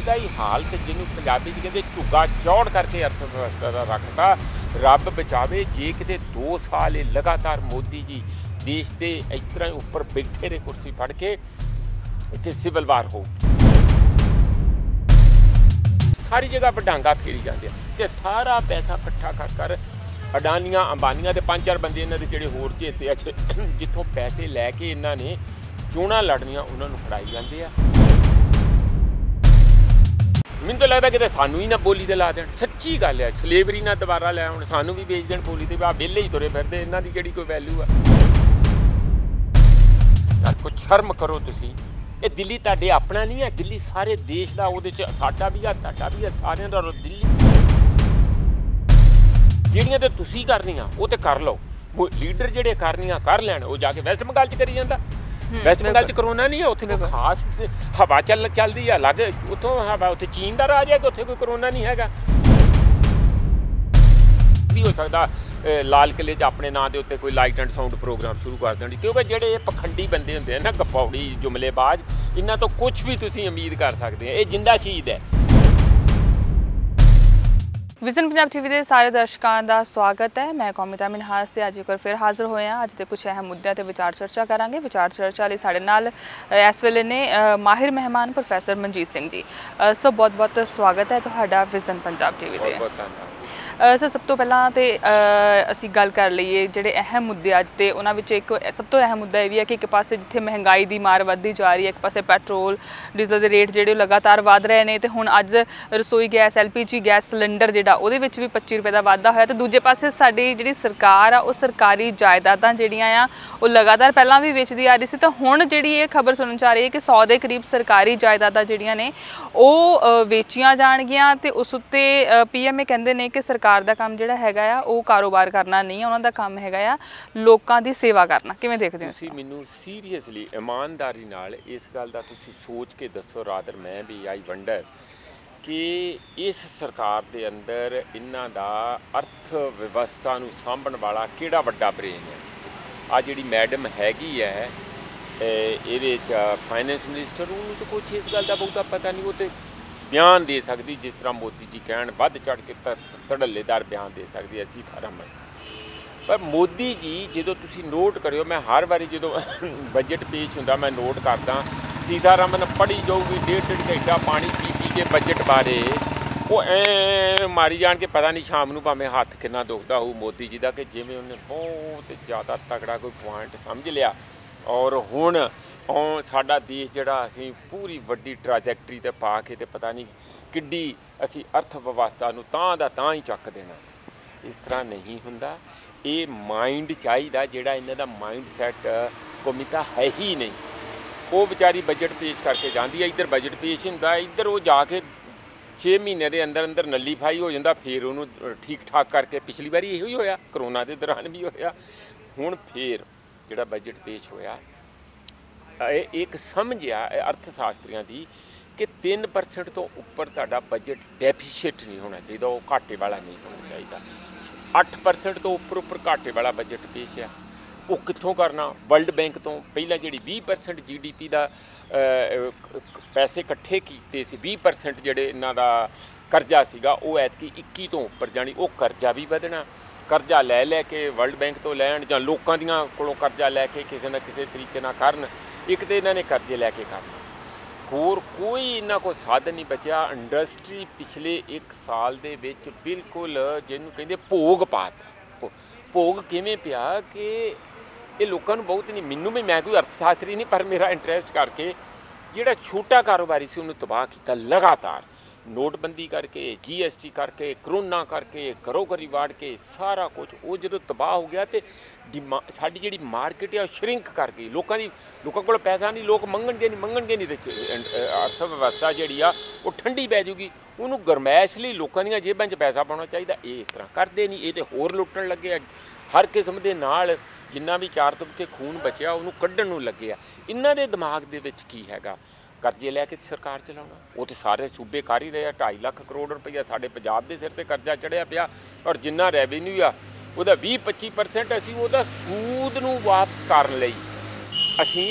ਦਾ ਹੀ ਹਾਲਤ ਜਿਹਨੂੰ ਪੰਜਾਬੀ 'ਚ ਕਹਿੰਦੇ ਝੁੱਗਾ ਚੌੜ ਕਰਕੇ ਅਰਥ ਵਿਵਸਥਾ ਦਾ ਰੱਖਤਾ। ਰੱਬ ਬਚਾਵੇ ਜੇ ਕਿਤੇ 2 ਸਾਲ ਇਹ ਲਗਾਤਾਰ ਮੋਦੀ ਜੀ ਦੇਸ਼ ਦੇ ਇਸ ਤਰ੍ਹਾਂ ਉੱਪਰ ਬੈਠੇ ਰਹੇ ਕੁਰਸੀ ਫੜ ਕੇ, ਇੱਥੇ ਸਿਵਲ ਵਾਰ ਹੋ ਸਾਰੀ ਜਗ੍ਹਾ ਵਡਾਂਗਾ ਫੇਰੀ ਜਾਂਦੇ ਆ ਤੇ ਸਾਰਾ ਪੈਸਾ ਇਕੱਠਾ ਕਰ ਅਡਾਨੀਆਂ ਅੰਬਾਨੀਆਂ ਦੇ 5-4 ਬੰਦੇ ਇਹਨਾਂ ਦੇ ਜਿਹੜੇ ਹੋਰ ਚੇਤੇ ਅੱਛੇ ਜਿੱਥੋਂ ਪੈਸੇ ਲੈ ਕੇ ਇਹਨਾਂ ਨੇ ਚੋਣਾਂ ਲੜਨੀਆਂ ਉਹਨਾਂ ਨੂੰ ਫੜਾਈ ਜਾਂਦੇ ਆ। ਮੈਨੂੰ ਤਾਂ ਲੱਗਦਾ ਕਿਤੇ ਸਾਨੂੰ ਹੀ ਨਾ ਬੋਲੀ ਤੇ ਲਾ ਦੇਣ। ਸੱਚੀ ਗੱਲ ਹੈ, ਸਲੇਵਰੀ ਨਾਲ ਦੁਬਾਰਾ ਲੈ ਆਉਣ, ਸਾਨੂੰ ਵੀ ਵੇਚ ਦੇਣ ਬੋਲੀ ਤੇ। ਆ ਵਿਹਲੇ ਹੀ ਤੁਰੇ ਫਿਰਦੇ, ਇਹਨਾਂ ਦੀ ਕਿਹੜੀ ਕੋਈ ਵੈਲਿਊ ਆ। ਯਾਰ ਕੁਛ ਸ਼ਰਮ ਕਰੋ ਤੁਸੀਂ। ਇਹ ਦਿੱਲੀ ਤੁਹਾਡੇ ਆਪਣਾ ਨਹੀਂ ਹੈ, ਦਿੱਲੀ ਸਾਰੇ ਦੇਸ਼ ਦਾ, ਉਹਦੇ 'ਚ ਸਾਡਾ ਵੀ ਆ ਤੁਹਾਡਾ ਵੀ ਆ, ਸਾਰਿਆਂ ਦਾ। ਦਿੱਲੀ ਜਿਹੜੀਆਂ ਤੇ ਤੁਸੀਂ ਕਰਨੀਆਂ ਉਹ ਤੇ ਕਰ ਲਓ, ਲੀਡਰ ਜਿਹੜੇ ਕਰਨੀਆਂ ਕਰ ਲੈਣ। ਉਹ ਜਾ ਕੇ ਵੈਸਟ ਬੰਗਾਲ 'ਚ ਕਰੀ ਜਾਂਦਾ। ਵੈਸਟ ਬੰਗਾਲ 'ਚ ਕਰੋਨਾ ਨਹੀਂ ਹੈ, ਉੱਥੇ ਕੋਈ ਖਾਸ ਹਵਾ ਚੱਲਦੀ ਆ ਅਲੱਗ, ਉੱਥੋਂ ਹਵਾ ਉੱਥੇ ਚੀਨ ਦਾ ਰਾਜ ਹੈ ਕਿ ਉੱਥੇ ਕੋਈ ਕਰੋਨਾ ਨਹੀਂ ਹੈਗਾ। ਵੀ ਹੋ ਸਕਦਾ ਲਾਲ ਕਿਲੇ 'ਚ ਆਪਣੇ ਨਾਂ ਦੇ ਉੱਤੇ ਕੋਈ ਲਾਈਟ ਐਂਡ ਸਾਊਂਡ ਪ੍ਰੋਗਰਾਮ ਸ਼ੁਰੂ ਕਰ ਦੇਣ, ਕਿਉਂਕਿ ਜਿਹੜੇ ਇਹ ਪਖੰਡੀ ਬੰਦੇ ਹੁੰਦੇ ਆ ਨਾ, ਗਪੌੜੀ ਜੁਮਲੇਬਾਜ਼, ਇਹਨਾਂ ਤੋਂ ਕੁਛ ਵੀ ਤੁਸੀਂ ਉਮੀਦ ਕਰ ਸਕਦੇ ਆ। ਇਹ ਜਿੰਦਾ ਚੀਜ਼ ਹੈ। ਵਿਜ਼ਨ ਪੰਜਾਬ ਟੀਵੀ ਦੇ ਸਾਰੇ ਦਰਸ਼ਕਾਂ ਦਾ ਸਵਾਗਤ ਹੈ। ਮੈਂ ਕੌਮਿਤਾ ਮਿਨਹਾਸ ਤੇ ਅੱਜ ਇੱਕ ਵਾਰ ਫਿਰ ਹਾਜ਼ਰ ਹੋਏ ਹਾਂ। ਅੱਜ ਦੇ ਕੁਝ ਅਹਿਮ ਮੁੱਦਿਆਂ ਤੇ ਵਿਚਾਰ ਚਰਚਾ ਕਰਾਂਗੇ। ਵਿਚਾਰ ਚਰਚਾ ਲਈ ਸਾਡੇ ਨਾਲ ਇਸ ਵੇਲੇ ਨੇ ਮਾਹਿਰ ਮਹਿਮਾਨ ਪ੍ਰੋਫੈਸਰ ਮਨਜੀਤ ਸਿੰਘ ਜੀ। ਸੋ ਬਹੁਤ ਬਹੁਤ ਸਵਾਗਤ ਹੈ ਤੁਹਾਡਾ ਵਿਜ਼ਨ ਪੰਜਾਬ ਟੀਵੀ ਤੇ। ਬਹੁਤ ਧੰਨਵਾਦ ਸਰ, ਸਭ ਤੋਂ ਪਹਿਲਾਂ ਤੇ ਅਸੀਂ ਗੱਲ ਕਰ ਲਈਏ ਜਿਹੜੇ ਅਹਿਮ ਮੁੱਦੇ ਅੱਜ ਦੇ, ਉਹਨਾਂ ਵਿੱਚ ਇੱਕ ਸਭ ਤੋਂ ਅਹਿਮ ਮੁੱਦਾ ਇਹ ਵੀ ਹੈ ਕਿ ਇੱਕ ਪਾਸੇ ਜਿੱਥੇ ਮਹਿੰਗਾਈ ਦੀ ਮਾਰ ਵੱਧਦੀ ਜਾ ਰਹੀ ਹੈ, ਇੱਕ ਪਾਸੇ ਪੈਟਰੋਲ ਡੀਜ਼ਲ ਦੇ ਰੇਟ ਜਿਹੜੇ ਲਗਾਤਾਰ ਵਧ ਰਹੇ ਨੇ, ਤੇ ਹੁਣ ਅੱਜ ਰਸੋਈ ਗੈਸ LPG ਗੈਸ ਸਿਲੰਡਰ ਜਿਹੜਾ ਉਹਦੇ ਵਿੱਚ ਵੀ 25 ਰੁਪਏ ਦਾ ਵਾਧਾ ਹੋਇਆ। ਤੇ ਦੂਜੇ ਪਾਸੇ ਸਾਡੀ ਜਿਹੜੀ ਸਰਕਾਰ ਆ ਉਹ ਸਰਕਾਰੀ ਜਾਇਦਾਦਾਂ ਜਿਹੜੀਆਂ ਆ ਉਹ ਲਗਾਤਾਰ ਪਹਿਲਾਂ ਵੀ ਵੇਚਦੀ ਆ ਰਹੀ ਸੀ, ਤਾਂ ਹੁਣ ਜਿਹੜੀ ਇਹ ਖਬਰ ਸੁਣਨ ਚ ਆ ਰਹੀ ਹੈ ਕਿ 100 ਦੇ ਕਰੀਬ ਸਰਕਾਰੀ ਜਾਇਦਾਦਾਂ ਜਿਹੜੀਆਂ ਨੇ ਉਹ ਵੇਚੀਆਂ ਜਾਣਗੀਆਂ। ਤੇ ਉਸ ਉੱਤੇ PM ਕਹਿੰਦੇ ਨੇ ਕਿ ਸਰਕਾਰ ਦਾ ਕੰਮ ਜਿਹੜਾ ਹੈਗਾ ਆ ਉਹ ਕਾਰੋਬਾਰ ਕਰਨਾ ਨਹੀਂ, ਉਹਨਾਂ ਦਾ ਕੰਮ ਹੈਗਾ ਆ ਲੋਕਾਂ ਦੀ ਸੇਵਾ ਕਰਨਾ। ਕਿਵੇਂ ਦੇਖਦੇ ਹੋ ਤੁਸੀਂ? ਮੈਨੂੰ ਸੀਰੀਅਸਲੀ ਇਮਾਨਦਾਰੀ ਨਾਲ ਇਸ ਗੱਲ ਦਾ ਤੁਸੀਂ ਸੋਚ ਕੇ ਦੱਸੋ। ਰਾਦਰ ਮੈਂ ਵੀ ਆਈ ਵੰਡਰ ਕਿ ਇਸ ਸਰਕਾਰ ਦੇ ਅੰਦਰ ਇਹਨਾਂ ਦਾ ਅਰਥ ਵਿਵਸਥਾ ਨੂੰ ਸਾਂਭਣ ਵਾਲਾ ਕਿਹੜਾ ਵੱਡਾ ਬ੍ਰੇਨ ਹੈ। ਆ ਜਿਹੜੀ ਮੈਡਮ ਹੈਗੀ ਹੈ ਇਹਦੇ 'ਚ ਫਾਈਨੈਂਸ ਮਿਨਿਸਟਰ, ਉਹਨੂੰ ਤਾਂ ਕੁਛ ਇਸ ਗੱਲ ਦਾ ਬਹੁਤਾ ਪਤਾ ਨਹੀਂ। ਉਹ ਤਾਂ ਬਿਆਨ ਦੇ ਸਕਦੀ ਜਿਸ ਤਰ੍ਹਾਂ ਮੋਦੀ ਜੀ ਕਹਿਣ, ਵੱਧ ਚੜ੍ਹ ਕੇ ਧੜੱਲੇਦਾਰ ਬਿਆਨ ਦੇ ਸਕਦੀ ਹੈ ਸੀਤਾਰਮਨ। ਪਰ ਮੋਦੀ ਜੀ ਜਦੋਂ ਤੁਸੀਂ ਨੋਟ ਕਰਿਓ, ਮੈਂ ਹਰ ਵਾਰੀ ਜਦੋਂ ਬਜਟ ਪੇਸ਼ ਹੁੰਦਾ ਮੈਂ ਨੋਟ ਕਰਦਾ, ਸੀਤਾਰਮਨ ਪੜ੍ਹੀ ਜਾਊਗੀ 1.5 ਘੰਟਾ ਪਾਣੀ ਪੀ ਕੇ ਬਜਟ ਬਾਰੇ, ਉਹ ਐ ਮਾਰੀ ਜਾਣ ਕੇ ਪਤਾ ਨਹੀਂ ਸ਼ਾਮ ਨੂੰ ਭਾਵੇਂ ਹੱਥ ਕਿੰਨਾ ਦੁਖਦਾ ਹੋਊ ਮੋਦੀ ਜੀ ਦਾ, ਕਿ ਜਿਵੇਂ ਉਹਨੇ ਬਹੁਤ ਜ਼ਿਆਦਾ ਤਕੜਾ ਕੋਈ ਪੁਆਇੰਟ ਸਮਝ ਲਿਆ। ਔਰ ਹੁਣ ਸਾਡਾ ਦੇਸ਼ ਜਿਹੜਾ ਅਸੀਂ ਪੂਰੀ ਵੱਡੀ ਟ੍ਰਾਜੈਕਟਰੀ 'ਤੇ ਪਾ ਕੇ, ਤੇ ਪਤਾ ਨਹੀਂ ਕਿੱਡੀ ਅਸੀਂ ਅਰਥ ਵਿਵਸਥਾ ਨੂੰ ਤਾਂ ਦਾ ਤਾਂ ਹੀ ਚੱਕ ਦੇਣਾ। ਇਸ ਤਰ੍ਹਾਂ ਨਹੀਂ ਹੁੰਦਾ। ਇਹ ਮਾਈਂਡ ਚਾਹੀਦਾ, ਜਿਹੜਾ ਇਹਨਾਂ ਦਾ ਮਾਈਂਡ ਸੈੱਟ ਕੌਮੀਤਾ ਹੈ ਹੀ ਨਹੀਂ। ਉਹ ਵਿਚਾਰੀ ਬਜਟ ਪੇਸ਼ ਕਰਕੇ ਜਾਂਦੀ ਹੈ, ਇੱਧਰ ਬਜਟ ਪੇਸ਼ ਹੁੰਦਾ, ਇੱਧਰ ਉਹ ਜਾ ਕੇ 6 ਮਹੀਨੇ ਦੇ ਅੰਦਰ ਅੰਦਰ ਨੱਲੀਫਾਈ ਹੋ ਜਾਂਦਾ, ਫਿਰ ਉਹਨੂੰ ਠੀਕ ਠਾਕ ਕਰਕੇ। ਪਿਛਲੀ ਵਾਰੀ ਇਹੋ ਹੀ ਹੋਇਆ, ਕਰੋਨਾ ਦੇ ਦੌਰਾਨ ਵੀ ਹੋਇਆ। ਹੁਣ ਫਿਰ ਜਿਹੜਾ ਬਜਟ ਪੇਸ਼ ਹੋਇਆ, ਇਹ ਇੱਕ ਸਮਝ ਆ ਅਰਥ ਸ਼ਾਸਤਰੀਆਂ ਦੀ ਕਿ 3% ਤੋਂ ਉੱਪਰ ਤੁਹਾਡਾ ਬਜਟ ਡੈਫੀਸ਼ੀਟ ਨਹੀਂ ਹੋਣਾ ਚਾਹੀਦਾ, ਉਹ ਘਾਟੇ ਵਾਲਾ ਨਹੀਂ ਹੋਣਾ ਚਾਹੀਦਾ। 8% ਤੋਂ ਉੱਪਰ ਘਾਟੇ ਵਾਲਾ ਬਜਟ ਪੇਸ਼ ਆ, ਉਹ ਕਿੱਥੋਂ ਕਰਨਾ? ਵਰਲਡ ਬੈਂਕ ਤੋਂ ਪਹਿਲਾਂ ਜਿਹੜੀ 20% GDP ਦਾ ਪੈਸੇ ਇਕੱਠੇ ਕੀਤੇ ਸੀ, 20% ਜਿਹੜੇ ਇਹਨਾਂ ਦਾ ਕਰਜ਼ਾ ਸੀਗਾ, ਉਹ ਐਤਕੀ 21 ਤੋਂ ਉੱਪਰ ਜਾਣੀ। ਉਹ ਕਰਜ਼ਾ ਵੀ ਵਧਣਾ, ਕਰਜ਼ਾ ਲੈ ਕੇ ਵਰਲਡ ਬੈਂਕ ਤੋਂ ਲੈਣ ਜਾਂ ਲੋਕਾਂ ਦੀਆਂ ਕੋਲੋਂ ਕਰਜ਼ਾ ਲੈ ਕੇ ਕਿਸੇ ਨਾ ਕਿਸੇ ਤਰੀਕੇ ਨਾਲ ਕਰਨ। ਇੱਕ ਤਾਂ ਇਹਨਾਂ ਨੇ ਕਰਜ਼ੇ ਲੈ ਕੇ ਕਰਨਾ, ਹੋਰ ਕੋਈ ਇਹਨਾਂ ਕੋਲ ਸਾਧਨ ਨਹੀਂ ਬਚਿਆ। ਇੰਡਸਟਰੀ ਪਿਛਲੇ 1 ਸਾਲ ਦੇ ਵਿੱਚ ਬਿਲਕੁਲ ਜਿਹਨੂੰ ਕਹਿੰਦੇ ਭੋਗ ਪਾਤਾ। ਭੋਗ ਕਿਵੇਂ ਪਿਆ ਕਿ ਇਹ ਲੋਕਾਂ ਨੂੰ ਬਹੁਤ ਨਹੀਂ, ਮੈਨੂੰ ਵੀ, ਮੈਂ ਕੋਈ ਅਰਥ ਸ਼ਾਸਤਰੀ ਨਹੀਂ, ਪਰ ਮੇਰਾ ਇੰਟਰਸਟ ਕਰਕੇ ਜਿਹੜਾ ਛੋਟਾ ਕਾਰੋਬਾਰੀ ਸੀ ਉਹਨੂੰ ਤਬਾਹ ਕੀਤਾ ਲਗਾਤਾਰ। ਨੋਟਬੰਦੀ ਕਰਕੇ, GST ਕਰਕੇ, ਕਰੋਨਾ ਕਰਕੇ, ਘਰੋਂ ਘਰੀ ਵਾੜ ਕੇ, ਸਾਰਾ ਕੁਛ ਉਹ ਜਦੋਂ ਤਬਾਹ ਹੋ ਗਿਆ ਤੇ ਸਾਡੀ ਜਿਹੜੀ ਮਾਰਕੀਟ ਆ ਉਹ ਸ਼ਰਿੰਕ ਕਰ ਗਈ। ਲੋਕਾਂ ਕੋਲ ਪੈਸਾ ਨਹੀਂ, ਲੋਕ ਮੰਗਣਗੇ ਨਹੀਂ ਤੇ ਅਰਥ ਵਿਵਸਥਾ ਜਿਹੜੀ ਆ ਉਹ ਠੰਡੀ ਪੈ ਜੂਗੀ। ਉਹਨੂੰ ਗਰਮੈਸ਼ ਲਈ ਲੋਕਾਂ ਦੀਆਂ ਜੇਬਾਂ 'ਚ ਪੈਸਾ ਪਾਉਣਾ ਚਾਹੀਦਾ। ਇਹ ਇਸ ਤਰ੍ਹਾਂ ਕਰਦੇ ਨਹੀਂ, ਇਹ ਤੇ ਹੋਰ ਲੁੱਟਣ ਲੱਗੇ ਆ। ਹਰ ਕਿਸਮ ਦੇ ਨਾਲ ਜਿੰਨਾ ਵੀ 4 ਤੁਪਕੇ ਖੂਨ ਬਚਿਆ ਉਹਨੂੰ ਕੱਢਣ ਨੂੰ ਲੱਗੇ ਆ। ਇਹਨਾਂ ਦੇ ਦਿਮਾਗ ਦੇ ਵਿੱਚ ਕੀ ਹੈਗਾ? ਕਰਜ਼ੇ ਲੈ ਕੇ ਸਰਕਾਰ ਚਲਾਉਣਾ। ਉਹ ਤਾਂ ਸਾਰੇ ਸੂਬੇ ਕਰ ਹੀ ਰਹੇ ਆ। 2.5 ਲੱਖ ਕਰੋੜ ਰੁਪਈਆ ਸਾਡੇ ਪੰਜਾਬ ਦੇ ਸਿਰ 'ਤੇ ਕਰਜ਼ਾ ਚੜ੍ਹਿਆ ਪਿਆ, ਔਰ ਜਿੰਨਾ ਰੈਵਨਿਊ ਆ ਉਹਦਾ 20-25% ਅਸੀਂ ਉਹਦਾ ਸੂਦ ਨੂੰ ਵਾਪਸ ਕਰਨ ਲਈ ਅਸੀਂ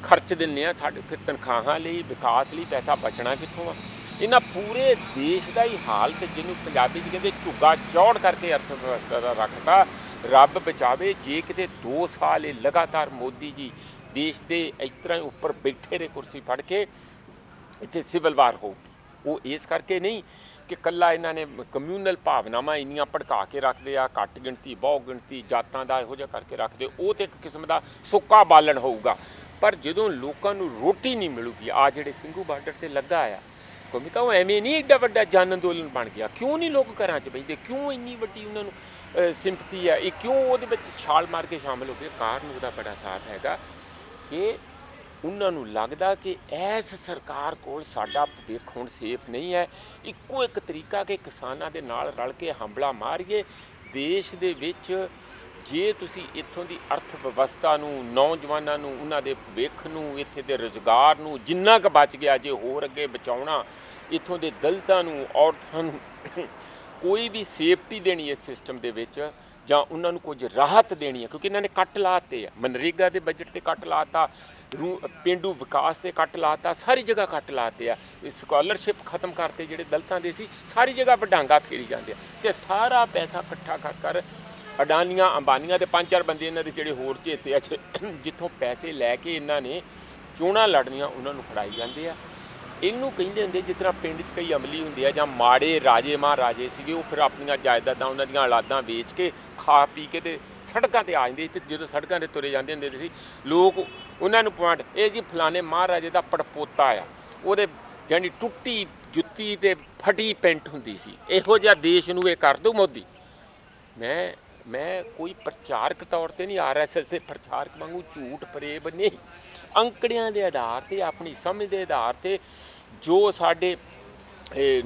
ਖਰਚ ਦਿੰਦੇ ਹਾਂ। ਸਾਡੇ ਫਿਰ ਤਨਖਾਹਾਂ ਲਈ, ਵਿਕਾਸ ਲਈ ਪੈਸਾ ਬਚਣਾ ਕਿੱਥੋਂ ਆ? ਇਹਨਾਂ ਪੂਰੇ ਦੇਸ਼ ਦਾ ਹੀ ਹਾਲਤ, ਜਿਹਨੂੰ ਪੰਜਾਬੀ 'ਚ ਕਹਿੰਦੇ ਝੁੱਗਾ ਚੌੜ ਕਰਕੇ ਅਰਥ ਵਿਵਸਥਾ ਦਾ ਰੱਖਤਾ। ਰੱਬ ਬਚਾਵੇ ਜੇ ਕਿਤੇ 2 ਸਾਲ ਇਹ ਲਗਾਤਾਰ ਮੋਦੀ ਜੀ ਦੇਸ਼ ਦੇ ਇਸ ਤਰ੍ਹਾਂ ਉੱਪਰ ਬੈਠੇ ਰਹੇ ਕੁਰਸੀ ਫੜ ਕੇ, ਇੱਥੇ ਸਿਵਲ ਵਾਰ ਹੋਊਗੀ। ਉਹ ਇਸ ਕਰਕੇ ਨਹੀਂ ਕਿ ਕੱਲਾ ਇਹਨਾਂ ਨੇ ਕਮਿਊਨਲ ਭਾਵਨਾਵਾਂ ਇੰਨੀਆਂ ਭੜਕਾ ਕੇ ਰੱਖਦੇ ਆ, ਘੱਟ ਗਿਣਤੀ ਬਹੁ ਗਿਣਤੀ ਜਾਤਾਂ ਦਾ ਇਹੋ ਜਿਹਾ ਕਰਕੇ ਰੱਖਦੇ, ਉਹ ਤਾਂ ਇੱਕ ਕਿਸਮ ਦਾ ਸੁੱਕਾ ਬਾਲਣ ਹੋਊਗਾ। ਪਰ ਜਦੋਂ ਲੋਕਾਂ ਨੂੰ ਰੋਟੀ ਨਹੀਂ ਮਿਲੂਗੀ, ਆ ਜਿਹੜੇ ਸਿੰਘੂ ਬਾਰਡਰ 'ਤੇ ਲੱਗਾ ਆ ਕੌਮੀ, ਤਾਂ ਉਹ ਐਵੇਂ ਨਹੀਂ ਏਡਾ ਵੱਡਾ ਜਨ ਅੰਦੋਲਨ ਬਣ ਗਿਆ। ਕਿਉਂ ਨਹੀਂ ਲੋਕ ਘਰਾਂ 'ਚ ਬੈਠਦੇ? ਕਿਉਂ ਇੰਨੀ ਵੱਡੀ ਉਹਨਾਂ ਨੂੰ ਸਿੰਪਥੀ ਆ? ਇਹ ਕਿਉਂ ਉਹਦੇ ਵਿੱਚ ਛਾਲ ਮਾਰ ਕੇ ਸ਼ਾਮਿਲ ਹੋ ਗਏ? ਕਾਰਨ ਉਹਦਾ ਬੜਾ ਸਾਫ਼ ਹੈਗਾ ਕਿ ਉਹਨਾਂ ਨੂੰ ਲੱਗਦਾ ਕਿ ਇਸ ਸਰਕਾਰ ਕੋਲ ਸਾਡਾ ਭਵਿੱਖ ਹੁਣ ਸੇਫ ਨਹੀਂ ਹੈ। ਇੱਕੋ ਇੱਕ ਤਰੀਕਾ ਕਿ ਕਿਸਾਨਾਂ ਦੇ ਨਾਲ ਰਲ ਕੇ ਹੰਬਲਾ ਮਾਰੀਏ। ਦੇਸ਼ ਦੇ ਵਿੱਚ ਜੇ ਤੁਸੀਂ ਇੱਥੋਂ ਦੀ ਅਰਥ ਵਿਵਸਥਾ ਨੂੰ, ਨੌਜਵਾਨਾਂ ਨੂੰ, ਉਹਨਾਂ ਦੇ ਭਵਿੱਖ ਨੂੰ, ਇੱਥੇ ਦੇ ਰੁਜ਼ਗਾਰ ਨੂੰ ਜਿੰਨਾ ਕੁ ਬਚ ਗਿਆ ਜੇ ਹੋਰ ਅੱਗੇ ਬਚਾਉਣਾ, ਇੱਥੋਂ ਦੇ ਦਲਿਤਾਂ ਨੂੰ, ਔਰਤਾਂ ਨੂੰ ਕੋਈ ਵੀ ਸੇਫਟੀ ਦੇਣੀ ਇਸ ਸਿਸਟਮ ਦੇ ਵਿੱਚ, ਜਾਂ ਉਹਨਾਂ ਨੂੰ ਕੁਝ ਰਾਹਤ ਦੇਣੀ ਹੈ, ਕਿਉਂਕਿ ਇਹਨਾਂ ਨੇ ਕੱਟ ਲਾਤੇ ਆ। ਮਨਰੇਗਾ ਦੇ ਬਜਟ 'ਤੇ ਕੱਟ ਲਾਤਾ, ਪੇਂਡੂ ਵਿਕਾਸ 'ਤੇ ਕੱਟ ਲਾਤਾ, ਸਾਰੀ ਜਗ੍ਹਾ ਕੱਟ ਲਾਤੇ ਆ। ਸਕਾਲਰਸ਼ਿਪ ਖਤਮ ਕਰਤੇ ਜਿਹੜੇ ਦਲਿਤਾਂ ਦੇ ਸੀ, ਸਾਰੀ ਜਗ੍ਹਾ ਵਡਾਂਗਾ ਫੇਰੀ ਜਾਂਦੇ ਆ। ਅਤੇ ਸਾਰਾ ਪੈਸਾ ਇਕੱਠਾ ਕਰ ਅਡਾਨੀਆਂ ਅੰਬਾਨੀਆਂ ਦੇ 5-4 ਬੰਦੇ ਇਹਨਾਂ ਦੇ ਜਿਹੜੇ ਹੋਰ ਚੇਤੇ ਆ, ਜਿੱਥੋਂ ਪੈਸੇ ਲੈ ਕੇ ਇਹਨਾਂ ਨੇ ਚੋਣਾਂ ਲੜਨੀਆਂ, ਉਹਨਾਂ ਨੂੰ ਫੜਾਈ ਜਾਂਦੇ ਆ। ਇਹਨੂੰ ਕਹਿੰਦੇ ਹੁੰਦੇ ਜਿਸ ਤਰ੍ਹਾਂ ਪਿੰਡ 'ਚ ਕਈ ਅਮਲੀ ਹੁੰਦੇ ਆ ਜਾਂ ਮਾੜੇ ਰਾਜੇ ਮਹਾਰਾਜੇ ਸੀਗੇ, ਉਹ ਫਿਰ ਆਪਣੀਆਂ ਜਾਇਦਾਦਾਂ, ਉਹਨਾਂ ਦੀਆਂ ਔਲਾਦਾਂ ਵੇਚ ਕੇ ਖਾ ਪੀ ਕੇ ਤੇ ਸੜਕਾਂ 'ਤੇ ਆ ਜਾਂਦੇ। ਅਤੇ ਜਦੋਂ ਸੜਕਾਂ 'ਤੇ ਤੁਰੇ ਜਾਂਦੇ ਹੁੰਦੇ ਸੀ ਲੋਕ, ਉਹਨਾਂ ਨੂੰ ਪੁਆਇੰਟ ਇਹ ਜੀ ਫਲਾਣੇ ਮਹਾਰਾਜੇ ਦਾ ਪੜਪੋਤਾ ਆ, ਉਹਦੇ ਜਾਨੀ ਟੁੱਟੀ ਜੁੱਤੀ ਅਤੇ ਫਟੀ ਪੈਂਟ ਹੁੰਦੀ ਸੀ। ਇਹੋ ਜਿਹਾ ਦੇਸ਼ ਨੂੰ ਇਹ ਕਰ ਦਊ ਮੋਦੀ। ਮੈਂ ਕੋਈ ਪ੍ਰਚਾਰਕ ਤੌਰ 'ਤੇ ਨਹੀਂ, RSS ਦੇ ਪ੍ਰਚਾਰਕ ਵਾਂਗੂ ਝੂਠ ਫਰੇਬ ਨਹੀਂ, ਅੰਕੜਿਆਂ ਦੇ ਆਧਾਰ 'ਤੇ, ਆਪਣੀ ਸਮਝ ਦੇ ਆਧਾਰ 'ਤੇ ਜੋ ਸਾਡੇ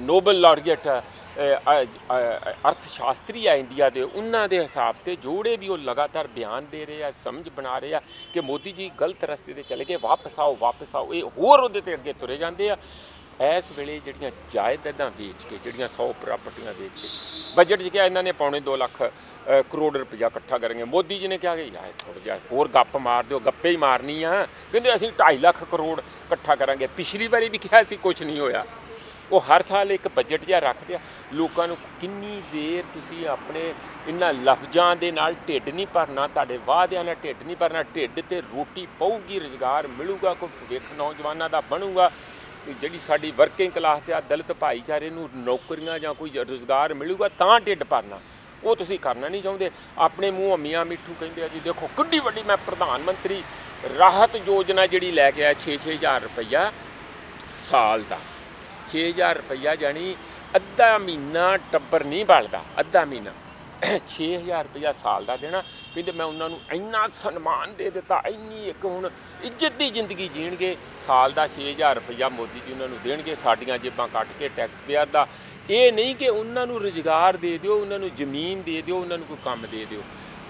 ਨੋਬਲ ਲਾਰੀਅਟ ਅਰਥ ਸ਼ਾਸਤਰੀ ਆ ਇੰਡੀਆ ਦੇ, ਉਹਨਾਂ ਦੇ ਹਿਸਾਬ 'ਤੇ ਜੋੜੇ ਵੀ ਉਹ ਲਗਾਤਾਰ ਬਿਆਨ ਦੇ ਰਹੇ ਆ, ਸਮਝ ਬਣਾ ਰਹੇ ਆ ਕਿ ਮੋਦੀ ਜੀ ਗਲਤ ਰਸਤੇ 'ਤੇ ਚਲੇ ਗਏ, ਵਾਪਸ ਆਓ ਵਾਪਸ ਆਓ। ਇਹ ਹੋਰ ਉਹਦੇ 'ਤੇ ਅੱਗੇ ਤੁਰੇ ਜਾਂਦੇ ਆ। ਇਸ ਵੇਲੇ ਜਿਹੜੀਆਂ ਜਾਇਦਾਦਾਂ ਵੇਚ ਕੇ, ਜਿਹੜੀਆਂ 100 ਪ੍ਰਾਪਰਟੀਆਂ ਵੇਚ ਕੇ, ਬਜਟ 'ਚ ਕਿਹਾ ਇਹਨਾਂ ਨੇ 2.25 ਲੱਖ ਕਰੋੜ ਰੁਪਈਆ ਇਕੱਠਾ ਕਰਾਂਗੇ। ਮੋਦੀ ਜੀ ਨੇ ਕਿਹਾ ਕਿ ਯਾਰ ਥੋੜ੍ਹਾ ਜਿਹਾ ਹੋਰ ਗੱਪ ਮਾਰ ਦਿਓ, ਗੱਪੇ ਹੀ ਮਾਰਨੀ ਆ। ਕਹਿੰਦੇ ਅਸੀਂ 2.5 ਲੱਖ ਕਰੋੜ ਇਕੱਠਾ ਕਰਾਂਗੇ। ਪਿਛਲੀ ਵਾਰੀ ਵੀ ਕਿਹਾ ਸੀ, ਕੁਛ ਨਹੀਂ ਹੋਇਆ। ਉਹ ਹਰ ਸਾਲ ਇੱਕ ਬਜਟ ਜਿਹਾ ਰੱਖਦੇ ਆ। ਲੋਕਾਂ ਨੂੰ ਕਿੰਨੀ ਦੇਰ ਤੁਸੀਂ ਆਪਣੇ ਇਹਨਾਂ ਲਫ਼ਜ਼ਾਂ ਦੇ ਨਾਲ ਢਿੱਡ ਨਹੀਂ ਭਰਨਾ, ਤੁਹਾਡੇ ਵਾਅਦਿਆਂ ਨਾਲ ਢਿੱਡ ਨਹੀਂ ਭਰਨਾ। ਢਿੱਡ 'ਤੇ ਰੋਟੀ ਪਊਗੀ, ਰੁਜ਼ਗਾਰ ਮਿਲੂਗਾ, ਕੋਈ ਭਵਿੱਖ ਨੌਜਵਾਨਾਂ ਦਾ ਬਣੂਗਾ। ਜਿਹੜੀ ਸਾਡੀ ਵਰਕਿੰਗ ਕਲਾਸ ਆ, ਦਲਿਤ ਭਾਈਚਾਰੇ ਨੂੰ ਨੌਕਰੀਆਂ ਜਾਂ ਕੋਈ ਰੁਜ਼ਗਾਰ ਮਿਲੂਗਾ, ਤਾਂ ਢਿੱਡ ਭਰਨਾ। ਉਹ ਤੁਸੀਂ ਕਰਨਾ ਨਹੀਂ ਚਾਹੁੰਦੇ। ਆਪਣੇ ਮੂੰਹ ਮੀਆਂ ਮਿੱਠੂ ਕਹਿੰਦੇ ਆ ਜੀ ਦੇਖੋ ਕਿੱਡੀ ਵੱਡੀ ਮੈਂ ਪ੍ਰਧਾਨ ਮੰਤਰੀ ਰਾਹਤ ਯੋਜਨਾ ਜਿਹੜੀ ਲੈ ਕੇ ਆਇਆ 6-6 ਹਜ਼ਾਰ ਰੁਪਈਆ ਸਾਲ ਦਾ। 6,000 ਰੁਪਈਆ ਜਾਣੀ ਅੱਧਾ ਮਹੀਨਾ ਟੱਬਰ ਨਹੀਂ ਬਲਦਾ, ਅੱਧਾ ਮਹੀਨਾ 6,000 ਰੁਪਈਆ ਸਾਲ ਦਾ ਦੇਣਾ। ਕਹਿੰਦੇ ਮੈਂ ਉਹਨਾਂ ਨੂੰ ਇੰਨਾ ਸਨਮਾਨ ਦੇ ਦਿੱਤਾ, ਇੰਨੀ ਇੱਕ ਹੁਣ ਇੱਜ਼ਤ ਦੀ ਜ਼ਿੰਦਗੀ ਜੀਣਗੇ। ਸਾਲ ਦਾ 6,000 ਰੁਪਈਆ ਮੋਦੀ ਜੀ ਉਹਨਾਂ ਨੂੰ ਦੇਣਗੇ, ਸਾਡੀਆਂ ਜੇਬਾਂ ਕੱਟ ਕੇ ਟੈਕਸ ਪੇਅਰ ਦਾ। ਇਹ ਨਹੀਂ ਕਿ ਉਹਨਾਂ ਨੂੰ ਰੁਜ਼ਗਾਰ ਦੇ ਦਿਓ, ਉਹਨਾਂ ਨੂੰ ਜ਼ਮੀਨ ਦੇ ਦਿਓ, ਉਹਨਾਂ ਨੂੰ ਕੋਈ ਕੰਮ ਦੇ ਦਿਓ।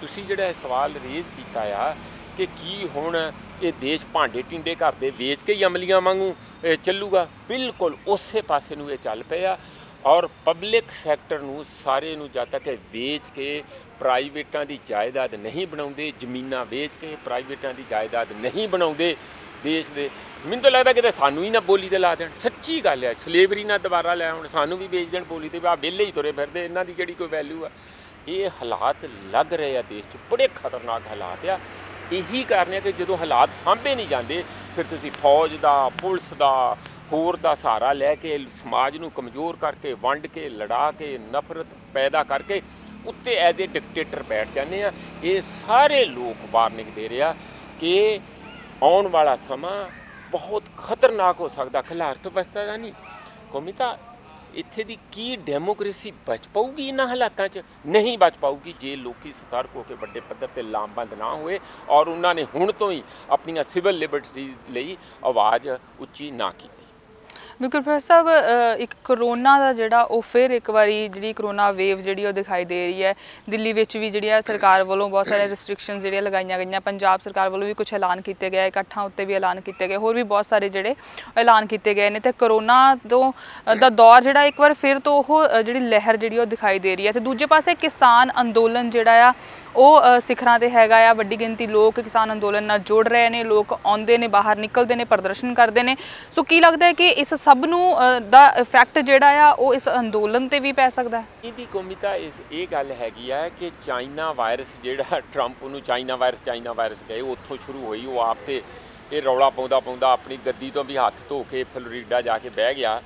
ਤੁਸੀਂ ਜਿਹੜਾ ਇਹ ਸਵਾਲ ਰੇਜ਼ ਕੀਤਾ ਆ ਕਿ ਕੀ ਹੁਣ ਇਹ ਦੇਸ਼ ਭਾਂਡੇ ਟਿੰਡੇ ਘਰ ਦੇ ਵੇਚ ਕੇ ਹੀ ਅਮਲੀਆਂ ਵਾਂਗੂ ਚੱਲੂਗਾ, ਬਿਲਕੁਲ ਉਸੇ ਪਾਸੇ ਨੂੰ ਇਹ ਚੱਲ ਪਏ ਆ। ਔਰ ਪਬਲਿਕ ਸੈਕਟਰ ਨੂੰ ਸਾਰੇ ਨੂੰ ਜਦ ਤੱਕ ਵੇਚ ਕੇ ਪ੍ਰਾਈਵੇਟਾਂ ਦੀ ਜਾਇਦਾਦ ਨਹੀਂ ਬਣਾਉਂਦੇ, ਜ਼ਮੀਨਾਂ ਵੇਚ ਕੇ ਪ੍ਰਾਈਵੇਟਾਂ ਦੀ ਜਾਇਦਾਦ ਨਹੀਂ ਬਣਾਉਂਦੇ ਦੇਸ਼ ਦੇ, ਮੈਨੂੰ ਤਾਂ ਲੱਗਦਾ ਕਿਤੇ ਸਾਨੂੰ ਹੀ ਨਾ ਬੋਲੀ 'ਤੇ ਲਾ ਦੇਣ। ਸੱਚੀ ਗੱਲ ਹੈ, ਸਲੇਵਰੀ ਨਾਲ ਦੁਬਾਰਾ ਲੈ ਆਉਣ, ਸਾਨੂੰ ਵੀ ਵੇਚ ਦੇਣ ਬੋਲੀ 'ਤੇ। ਆ ਵਿਹਲੇ ਹੀ ਤੁਰੇ ਫਿਰਦੇ, ਇਹਨਾਂ ਦੀ ਕਿਹੜੀ ਕੋਈ ਵੈਲਿਊ ਆ। ਇਹ ਹਾਲਾਤ ਲੱਗ ਰਹੇ ਆ ਦੇਸ਼ 'ਚ, ਬੜੇ ਖਤਰਨਾਕ ਹਾਲਾਤ ਆ। ਇਹੀ ਕਾਰਨ ਹੈ ਕਿ ਜਦੋਂ ਹਾਲਾਤ ਸਾਂਭੇ ਨਹੀਂ ਜਾਂਦੇ, ਫਿਰ ਤੁਸੀਂ ਫੌਜ ਦਾ, ਪੁਲਿਸ ਦਾ, ਹੋਰ ਦਾ ਸਹਾਰਾ ਲੈ ਕੇ ਸਮਾਜ ਨੂੰ ਕਮਜ਼ੋਰ ਕਰਕੇ, ਵੰਡ ਕੇ, ਲੜਾ ਕੇ, ਨਫ਼ਰਤ ਪੈਦਾ ਕਰਕੇ ਉੱਤੇ ਐਜ਼ ਏ ਡਿਕਟੇਟਰ ਬੈਠ ਜਾਂਦੇ ਆ। ਇਹ ਸਾਰੇ ਲੋਕ ਵਾਰਨਿੰਗ ਦੇ ਰਹੇ ਆ ਕਿ ਆਉਣ ਵਾਲਾ ਸਮਾਂ ਬਹੁਤ ਖਤਰਨਾਕ ਹੋ ਸਕਦਾ। ਖਿਲਾ ਅਰਥ ਵਿਵਸਥਾ ਦਾ ਨਹੀਂ, ਕੌਮੀ ਤਾਂ ਇੱਥੇ ਦੀ ਕੀ ਡੈਮੋਕ੍ਰੇਸੀ ਬਚ ਪਾਊਗੀ ਇਹਨਾਂ ਹਾਲਾਤਾਂ 'ਚ? ਨਹੀਂ ਬਚ ਪਾਊਗੀ ਜੇ ਲੋਕੀ ਸਤਰਕ ਹੋ ਕੇ ਵੱਡੇ ਪੱਧਰ 'ਤੇ ਲਾਮਬੰਦ ਨਾ ਹੋਏ ਔਰ ਉਹਨਾਂ ਨੇ ਹੁਣ ਤੋਂ ਹੀ ਆਪਣੀਆਂ ਸਿਵਲ ਲਿਬਰਟੀਜ਼ ਲਈ ਆਵਾਜ਼ ਉੱਚੀ ਨਾ ਕੀਤੀ। ਬਿਲਕੁਲ ਪ੍ਰੋਫੈਸਰ ਸਾਹਿਬ, ਇੱਕ ਕਰੋਨਾ ਦਾ ਜਿਹੜਾ ਉਹ ਫਿਰ ਇੱਕ ਵਾਰੀ ਜਿਹੜੀ ਕਰੋਨਾ ਵੇਵ ਜਿਹੜੀ ਉਹ ਦਿਖਾਈ ਦੇ ਰਹੀ ਹੈ। ਦਿੱਲੀ ਵਿੱਚ ਵੀ ਜਿਹੜੀਆਂ ਸਰਕਾਰ ਵੱਲੋਂ ਬਹੁਤ ਸਾਰੇ ਰਿਸਟ੍ਰਿਕਸ਼ਨਸ ਜਿਹੜੀਆਂ ਲਗਾਈਆਂ ਗਈਆਂ, ਪੰਜਾਬ ਸਰਕਾਰ ਵੱਲੋਂ ਵੀ ਕੁਝ ਐਲਾਨ ਕੀਤੇ ਗਏ, ਇਕੱਠਾਂ ਉੱਤੇ ਵੀ ਐਲਾਨ ਕੀਤੇ ਗਏ, ਹੋਰ ਵੀ ਬਹੁਤ ਸਾਰੇ ਜਿਹੜੇ ਐਲਾਨ ਕੀਤੇ ਗਏ ਨੇ। ਅਤੇ ਕਰੋਨਾ ਤੋਂ ਦਾ ਦੌਰ ਜਿਹੜਾ ਇੱਕ ਵਾਰ ਫਿਰ ਤੋਂ ਉਹ ਜਿਹੜੀ ਲਹਿਰ ਜਿਹੜੀ ਉਹ ਦਿਖਾਈ ਦੇ ਰਹੀ ਹੈ। ਅਤੇ ਦੂਜੇ ਪਾਸੇ ਕਿਸਾਨ ਅੰਦੋਲਨ ਜਿਹੜਾ ਆ ਉਹ ਸਿਖਰਾਂ ਤੇ ਹੈਗਾ ਆ। ਵੱਡੀ ਗਿਣਤੀ ਲੋਕ ਕਿਸਾਨ ਅੰਦੋਲਨ ਨਾਲ ਜੁੜ ਰਹੇ ਨੇ, ਲੋਕ ਆਉਂਦੇ ਨੇ, ਬਾਹਰ ਨਿਕਲਦੇ ਨੇ, ਪ੍ਰਦਰਸ਼ਨ ਕਰਦੇ ਨੇ। ਸੋ ਕੀ ਲੱਗਦਾ ਹੈ ਕਿ ਇਸ ਸਭ ਨੂੰ ਦਾ ਇਫੈਕਟ ਜਿਹੜਾ ਆ ਉਹ ਇਸ ਅੰਦੋਲਨ ਤੇ ਵੀ ਪੈ ਸਕਦਾ ਹੈ? ਇਹਦੀ ਕੌਮੀਤਾ ਇਹ ਗੱਲ ਹੈਗੀ ਆ ਕਿ ਚਾਈਨਾ ਵਾਇਰਸ ਜਿਹੜਾ ਟਰੰਪ ਉਹਨੂੰ ਚਾਈਨਾ ਵਾਇਰਸ ਕਹੇ, ਉੱਥੋਂ ਸ਼ੁਰੂ ਹੋਈ। ਉਹ ਆਪ ਤੇ ਇਹ ਰੌਲਾ ਪਾਉਂਦਾ ਆਪਣੀ ਗੱਦੀ ਤੋਂ ਵੀ ਹੱਥ ਧੋ ਕੇ ਫਲੋਰੀਡਾ ਜਾ ਕੇ ਬਹਿ ਗਿਆ।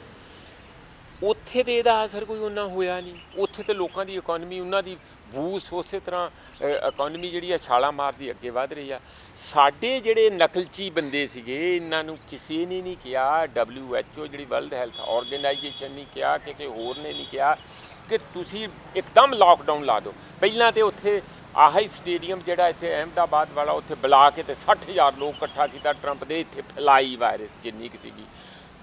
ਉੱਥੇ ਤੇ ਇਹਦਾ ਅਸਰ ਕੋਈ ਉਹਨਾਂ ਹੋਇਆ ਨਹੀਂ। ਉੱਥੇ ਤੇ ਲੋਕਾਂ ਦੀ ਇਕੋਨਮੀ, ਉਹਨਾਂ ਦੀ ਬੂਸ ਉਸੇ ਤਰ੍ਹਾਂ ਇਕੋਨਮੀ ਜਿਹੜੀ ਆ ਛਾਲਾਂ ਮਾਰਦੀ ਅੱਗੇ ਵੱਧ ਰਹੀ ਆ। ਸਾਡੇ ਜਿਹੜੇ ਨਕਲਚੀ ਬੰਦੇ ਸੀਗੇ, ਇਹਨਾਂ ਨੂੰ ਕਿਸੇ ਨੇ ਨਹੀਂ ਕਿਹਾ, WHO ਜਿਹੜੀ ਵਰਲਡ ਹੈਲਥ ਆਰਗੇਨਾਈਜੇਸ਼ਨ ਨਹੀਂ ਕਿਹਾ, ਕਿਸੇ ਹੋਰ ਨੇ ਨਹੀਂ ਕਿਹਾ ਕਿ ਤੁਸੀਂ ਇੱਕਦਮ ਲਾਕਡਾਊਨ ਲਾ ਦਿਓ। ਪਹਿਲਾਂ ਤੇ ਉੱਥੇ ਆਹੀ ਸਟੇਡੀਅਮ ਜਿਹੜਾ ਇੱਥੇ ਅਹਿਮਦਾਬਾਦ ਵਾਲਾ, ਉੱਥੇ ਬੁਲਾ ਕੇ ਤੇ 60,000 ਲੋਕ ਇਕੱਠਾ ਕੀਤਾ ਟਰੰਪ ਦੇ, ਇੱਥੇ ਫੈਲਾਈ ਵਾਇਰਸ ਜਿੰਨੀ ਕੁ ਸੀਗੀ।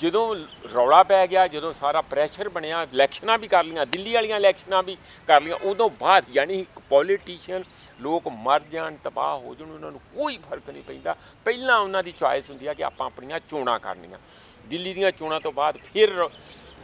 ਜਦੋਂ ਰੌਲਾ ਪੈ ਗਿਆ, ਜਦੋਂ ਸਾਰਾ ਪ੍ਰੈਸ਼ਰ ਬਣਿਆ, ਇਲੈਕਸ਼ਨਾਂ ਵੀ ਕਰ ਲਈਆਂ, ਦਿੱਲੀ ਵਾਲੀਆਂ ਇਲੈਕਸ਼ਨਾਂ ਵੀ ਕਰ ਲਈਆਂ, ਉਦੋਂ ਬਾਅਦ ਯਾਨੀ ਇੱਕ ਪੋਲੀਟੀਸ਼ੀਅਨ ਲੋਕ ਮਰ ਜਾਣ, ਤਬਾਹ ਹੋ ਜਾਣ, ਉਹਨਾਂ ਨੂੰ ਕੋਈ ਫਰਕ ਨਹੀਂ ਪੈਂਦਾ। ਪਹਿਲਾਂ ਉਹਨਾਂ ਦੀ ਚੋਇਸ ਹੁੰਦੀ ਆ ਕਿ ਆਪਾਂ ਆਪਣੀਆਂ ਚੋਣਾਂ ਕਰਨੀਆਂ। ਦਿੱਲੀ ਦੀਆਂ ਚੋਣਾਂ ਤੋਂ ਬਾਅਦ ਫਿਰ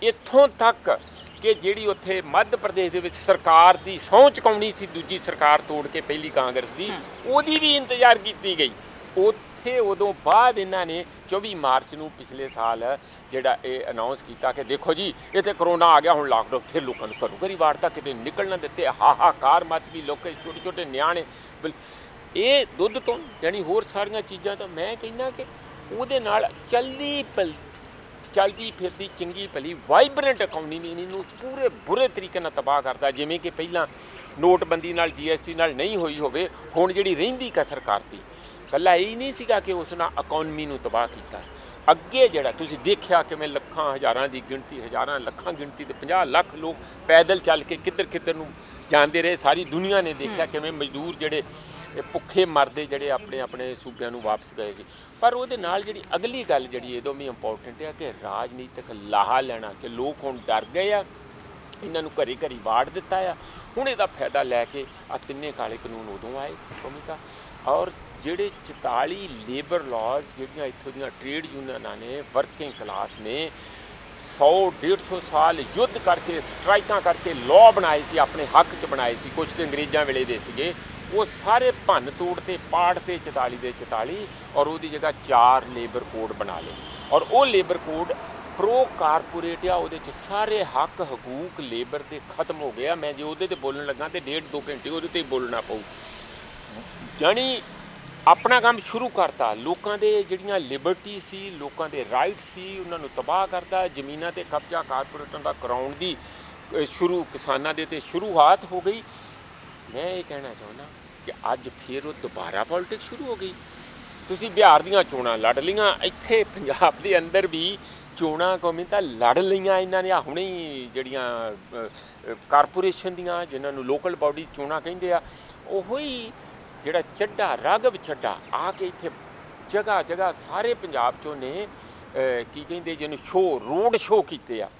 ਇੱਥੋਂ ਤੱਕ ਕਿ ਜਿਹੜੀ ਉੱਥੇ ਮੱਧ ਪ੍ਰਦੇਸ਼ ਦੇ ਵਿੱਚ ਸਰਕਾਰ ਦੀ ਸਹੁੰ ਚੁਕਾਉਣੀ ਸੀ, ਦੂਜੀ ਸਰਕਾਰ ਤੋੜ ਕੇ ਪਹਿਲੀ ਕਾਂਗਰਸ ਦੀ, ਉਹਦੀ ਵੀ ਇੰਤਜ਼ਾਰ ਕੀਤੀ ਗਈ। ਉੱਥੇ ਉਦੋਂ ਬਾਅਦ ਇਹਨਾਂ ਨੇ 24 ਮਾਰਚ ਨੂੰ ਪਿਛਲੇ ਸਾਲ ਜਿਹੜਾ ਇਹ ਅਨਾਉਂਸ ਕੀਤਾ ਕਿ ਦੇਖੋ ਜੀ ਇੱਥੇ ਕਰੋਨਾ ਆ ਗਿਆ, ਹੁਣ ਲਾਕਡਾਊਨ। ਫਿਰ ਲੋਕਾਂ ਨੂੰ ਘਰੋਂ ਘਰੀ ਵਾਰਤਾ, ਕਿਤੇ ਨਿਕਲ ਨਾ ਦਿੱਤੇ, ਹਾਹਾਕਾਰ ਮੱਚ ਗਈ। ਲੋਕ ਛੋਟੇ ਨਿਆਣੇ ਇਹ ਦੁੱਧ ਤੋਂ ਯਾਨੀ ਹੋਰ ਸਾਰੀਆਂ ਚੀਜ਼ਾਂ ਤੋਂ ਮੈਂ ਕਹਿੰਦਾ ਕਿ ਉਹਦੇ ਨਾਲ ਚੱਲਦੀ ਫਿਰਦੀ ਚੰਗੀ ਭਲੀ ਵਾਈਬਰੈਂਟ ਇਕੋਨਮੀ ਨੂੰ ਪੂਰੇ ਬੁਰੇ ਤਰੀਕੇ ਨਾਲ ਤਬਾਹ ਕਰਦਾ। ਜਿਵੇਂ ਕਿ ਪਹਿਲਾਂ ਨੋਟਬੰਦੀ ਨਾਲ GST ਨਾਲ ਨਹੀਂ ਹੋਈ ਹੋਵੇ, ਹੁਣ ਜਿਹੜੀ ਰਹਿੰਦੀ ਕਸਰ ਕਰਤੀ। ਇਕੱਲਾ ਇਹ ਨਹੀਂ ਸੀਗਾ ਕਿ ਉਸ ਨਾਲ ਇਕੋਨਮੀ ਨੂੰ ਤਬਾਹ ਕੀਤਾ, ਅੱਗੇ ਜਿਹੜਾ ਤੁਸੀਂ ਦੇਖਿਆ ਕਿਵੇਂ ਲੱਖਾਂ ਹਜ਼ਾਰਾਂ ਦੀ ਗਿਣਤੀ, ਹਜ਼ਾਰਾਂ ਲੱਖਾਂ ਗਿਣਤੀ ਤੇ 50 ਲੱਖ ਲੋਕ ਪੈਦਲ ਚੱਲ ਕੇ ਕਿੱਧਰ ਨੂੰ ਜਾਂਦੇ ਰਹੇ। ਸਾਰੀ ਦੁਨੀਆ ਨੇ ਦੇਖਿਆ ਕਿਵੇਂ ਮਜ਼ਦੂਰ ਜਿਹੜੇ ਭੁੱਖੇ ਮਰਦੇ ਜਿਹੜੇ ਆਪਣੇ ਸੂਬਿਆਂ ਨੂੰ ਵਾਪਸ ਗਏ ਸੀ। ਪਰ ਉਹਦੇ ਨਾਲ ਜਿਹੜੀ ਅਗਲੀ ਗੱਲ ਜਿਹੜੀ ਇਹਦੋਂ ਵੀ ਇੰਪੋਰਟੈਂਟ ਹੈ ਕਿ ਰਾਜਨੀਤਿਕ ਲਾਹਾ ਲੈਣਾ, ਕਿ ਲੋਕ ਹੁਣ ਡਰ ਗਏ ਆ, ਇਹਨਾਂ ਨੂੰ ਘਰੀ ਵਾੜ ਦਿੱਤਾ ਆ। ਹੁਣ ਇਹਦਾ ਫਾਇਦਾ ਲੈ ਕੇ ਆ ਤਿੰਨੇ ਕਾਲੇ ਕਾਨੂੰਨ ਉਦੋਂ ਆਏ ਕੌਮੀਤਾ, ਔਰ ਜਿਹੜੇ 44 ਲੇਬਰ ਲਾਜ਼ ਜਿਹੜੀਆਂ ਇੱਥੋਂ ਦੀਆਂ ਟ੍ਰੇਡ ਯੂਨੀਅਨਾਂ ਨੇ, ਵਰਕਿੰਗ ਕਲਾਸ ਨੇ 100-150 ਸਾਲ ਯੁੱਧ ਕਰਕੇ, ਸਟ੍ਰਾਈਕਾਂ ਕਰਕੇ ਲਾਅ ਬਣਾਏ ਸੀ, ਆਪਣੇ ਹੱਕ 'ਚ ਬਣਾਏ ਸੀ, ਕੁਛ ਤਾਂ ਅੰਗਰੇਜ਼ਾਂ ਵੇਲੇ ਦੇ ਸੀਗੇ, ਉਹ ਸਾਰੇ ਭੰਨ ਤੋੜ ਤੇ ਪਾੜ ਤੇ 44 ਦੇ 44, ਔਰ ਉਹਦੀ ਜਗ੍ਹਾ 4 ਲੇਬਰ ਕੋਡ ਬਣਾ ਲਏ। ਔਰ ਉਹ ਲੇਬਰ ਕੋਡ ਪ੍ਰੋ ਕਾਰਪੋਰੇਟ ਆ, ਉਹਦੇ 'ਚ ਸਾਰੇ ਹੱਕ ਹਕੂਕ ਲੇਬਰ ਦੇ ਖਤਮ ਹੋ ਗਿਆ। ਮੈਂ ਜੇ ਉਹਦੇ 'ਤੇ ਬੋਲਣ ਲੱਗਾ ਤੇ 1.5-2 ਘੰਟੇ ਉਹਦੇ 'ਤੇ ਹੀ ਬੋਲਣਾ ਪਊ। ਜਾਣੀ ਆਪਣਾ ਕੰਮ ਸ਼ੁਰੂ ਕਰਤਾ, ਲੋਕਾਂ ਦੇ ਜਿਹੜੀਆਂ ਲਿਬਰਟੀ ਸੀ, ਲੋਕਾਂ ਦੇ ਰਾਈਟ ਸੀ, ਉਹਨਾਂ ਨੂੰ ਤਬਾਹ ਕਰਤਾ। ਜ਼ਮੀਨਾਂ 'ਤੇ ਕਬਜ਼ਾ ਕਾਰਪੋਰੇਟਾਂ ਦਾ ਕਰਾਉਣ ਦੀ ਕਿਸਾਨਾਂ ਦੇ 'ਤੇ ਸ਼ੁਰੂਆਤ ਹੋ ਗਈ। ਮੈਂ ਇਹ ਕਹਿਣਾ ਚਾਹੁੰਦਾ ਕਿ ਅੱਜ ਫਿਰ ਉਹ ਦੁਬਾਰਾ ਪੋਲਿਟਿਕਸ ਸ਼ੁਰੂ ਹੋ ਗਈ। ਤੁਸੀਂ ਬਿਹਾਰ ਦੀਆਂ ਚੋਣਾਂ ਲੜ ਲਈਆਂ, ਇੱਥੇ ਪੰਜਾਬ ਦੇ ਅੰਦਰ ਵੀ ਚੋਣਾਂ ਕੌਮੀਤਾ ਲੜ ਲਈਆਂ ਇਹਨਾਂ ਨੇ। ਹੁਣੇ ਹੀ ਜਿਹੜੀਆਂ ਕਾਰਪੋਰੇਸ਼ਨ ਦੀਆਂ, ਜਿਨ੍ਹਾਂ ਨੂੰ ਲੋਕਲ ਬਾਡੀ ਚੋਣਾਂ ਕਹਿੰਦੇ ਆ, ਉਹੋ ਹੀ ਜਿਹੜਾ ਚੱਡਾ ਰਾਘਵ ਚੱਡਾ ਆ ਕੇ ਇੱਥੇ ਜਗ੍ਹਾ ਸਾਰੇ ਪੰਜਾਬ 'ਚੋਂ ਨੇ ਕੀ ਕਹਿੰਦੇ ਜਿਹਨੂੰ ਰੋਡ ਸ਼ੋਅ ਕੀਤੇ ਆ।